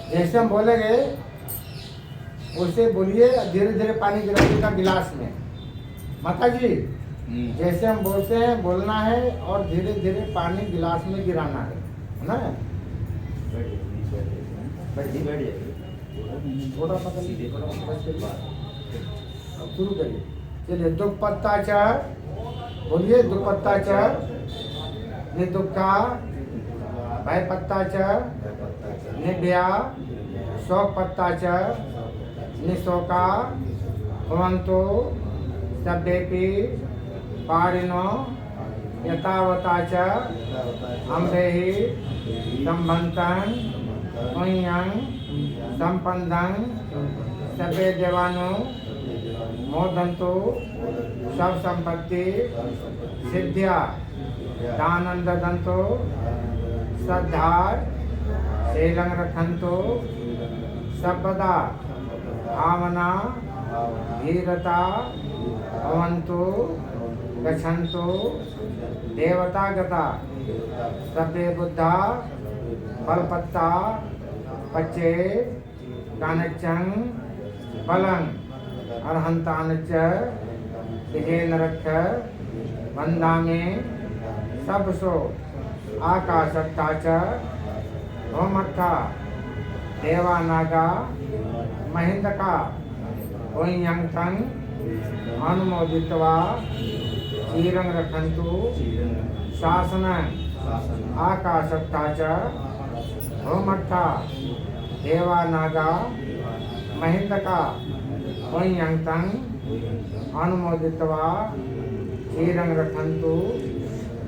जैसे हम बोलेंगे वैसे बोलिए धीरे धीरे पानी गिराइएगा गिलास में। माता जी जैसे हम बोलते हैं बोलना है और धीरे धीरे पानी गिलास में गिराना है ना। बैठिए थोड़ा पकड़ लीजिए थोड़ा पकड़ के बाद अब शुरू करिए। चलिए दुपत्ता चढ़ बोलिए दुपत्ता चढ़ निदुक्का भय पत्ता चढ़ निब्या शोक पत्ता चढ़ निशोका भवंतो सभ्येपि पारिणो यथावता च अम्बेहि संबंतं पुण्यं संपन्नं सभ्य देवानो मोदंतो सब संपत्ति सिद्ध्या दानंद दंतो श्रद्धा शीलं रखंतो सर्वदा भावना धीरता भवन्तु गच्छन्तु देवता गता सभ्य बुद्धा बलपत्ता पच्चे कानच्चं बलं अर्हन्तानच्च दिहेन रक्ष वंदामे सबसो आकाशत्ता च भौमत्था देवानागा महिंदका ओयंतं अनुमोदित्वा चीरं रखन्तु शासन आकाशत्ता च भौमत्था देवानागा महिंदका पुण्यंतं अनुमोदित्वा क्षीरं रक्षन्तु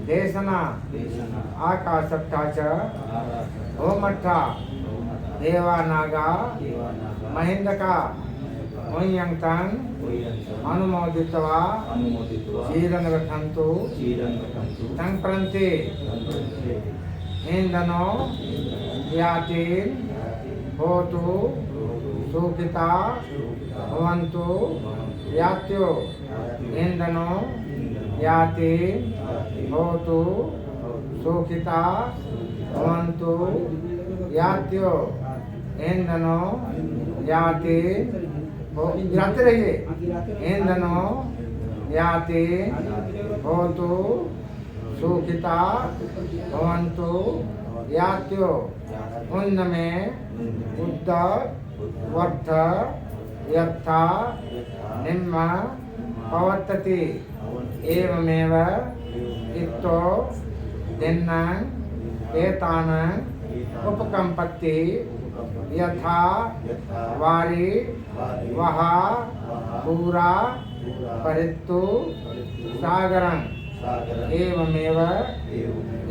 देशना आकाशत्था च भूमट्ठा देवा नागा महिंदका पुण्यंतं अनुमोदित्वा क्षीरं रक्षन्तु संप्रन्ते इंदनो याति होतु सुखिता भवन्तु यात्यो इंदनो याति होतु सुखिता भवन्तु यात्यो इंदनो याति जाते रहिए इंदनो याति होतु सुखिता भवन्तु यात्यो उन्न में उद्द वर्ध यथा निम्न पवर्तति एवमेव इत्तो दिन्नं एतानं उपकम्पत्ति यथा वारी वह पूरा परितु सागरं एवमेव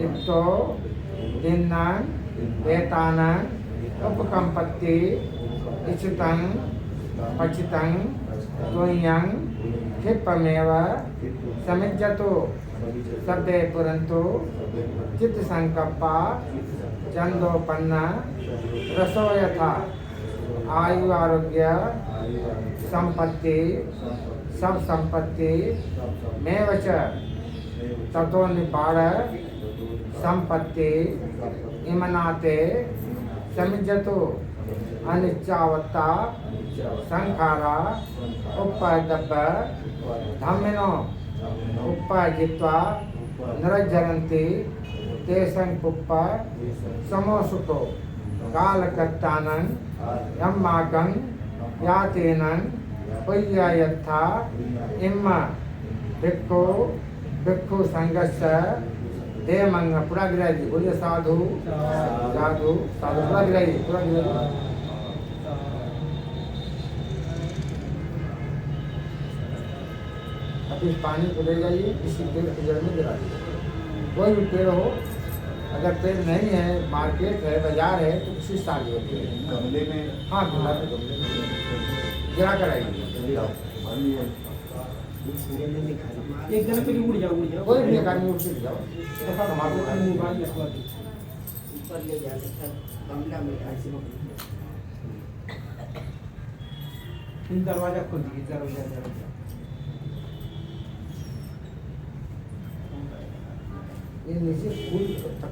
इत्तो दिन्नं एतानं उपकम्पत्ति इच्छितं पचितं तुयं क्षिप्रमेव समिज्जतु सभ्ये पुरन्तु चित्त संकप्पा चंदोपन्न रसो यथा आयु आरोग्य संपत्ति सब संपत्ति मेव च ततो निपाड़ संपत्ति इमनाते समिज्जतु अनिच्चावत्ता संखारा उपदब्ब धम्मिनो उपजित्वा नरजरन्ति तेषं पुप्प समोसुतो कालकत्तानं यम्माकं यातेनं पुय्ययथा इम्म भिक्खु भिक्खु संघस्य देमंग पूरा गिराई जी बोलिए साधु साधु साधु पूरा गिराई पूरा गिराई अब इस पानी को ले जाइए किसी पेड़ की जड़ में गिरा दीजिए कोई भी पेड़ हो अगर पेड़ नहीं है मार्केट है बाजार है तो किसी स्थान में गमले में हाँ गमले में गिरा कर आइए एक जन पे उड़ जाओ कोई भी एक आदमी उठ के जाओ देखा हमारे मोबाइल रखवा दो ऊपर ले जाके सब गमला में ऐसे इन दरवाजा खोल दीजिए दरवाजा ये नीचे फूल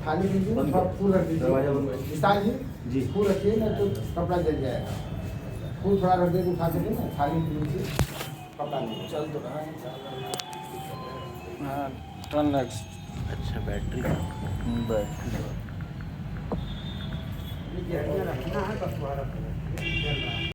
थाली दीजिए थोड़ा फूल रख दीजिए दरवाजा बंद करिए। विशाल जी जी। फूल रखिए ना तो कपड़ा जल जाएगा फूल थोड़ा रख दे तो उठा सके ना थाली के नीचे कपड़ा नहीं चल तो रहा है हां टर्न नेक्स्ट अच्छा बैटरी ये रखना है बस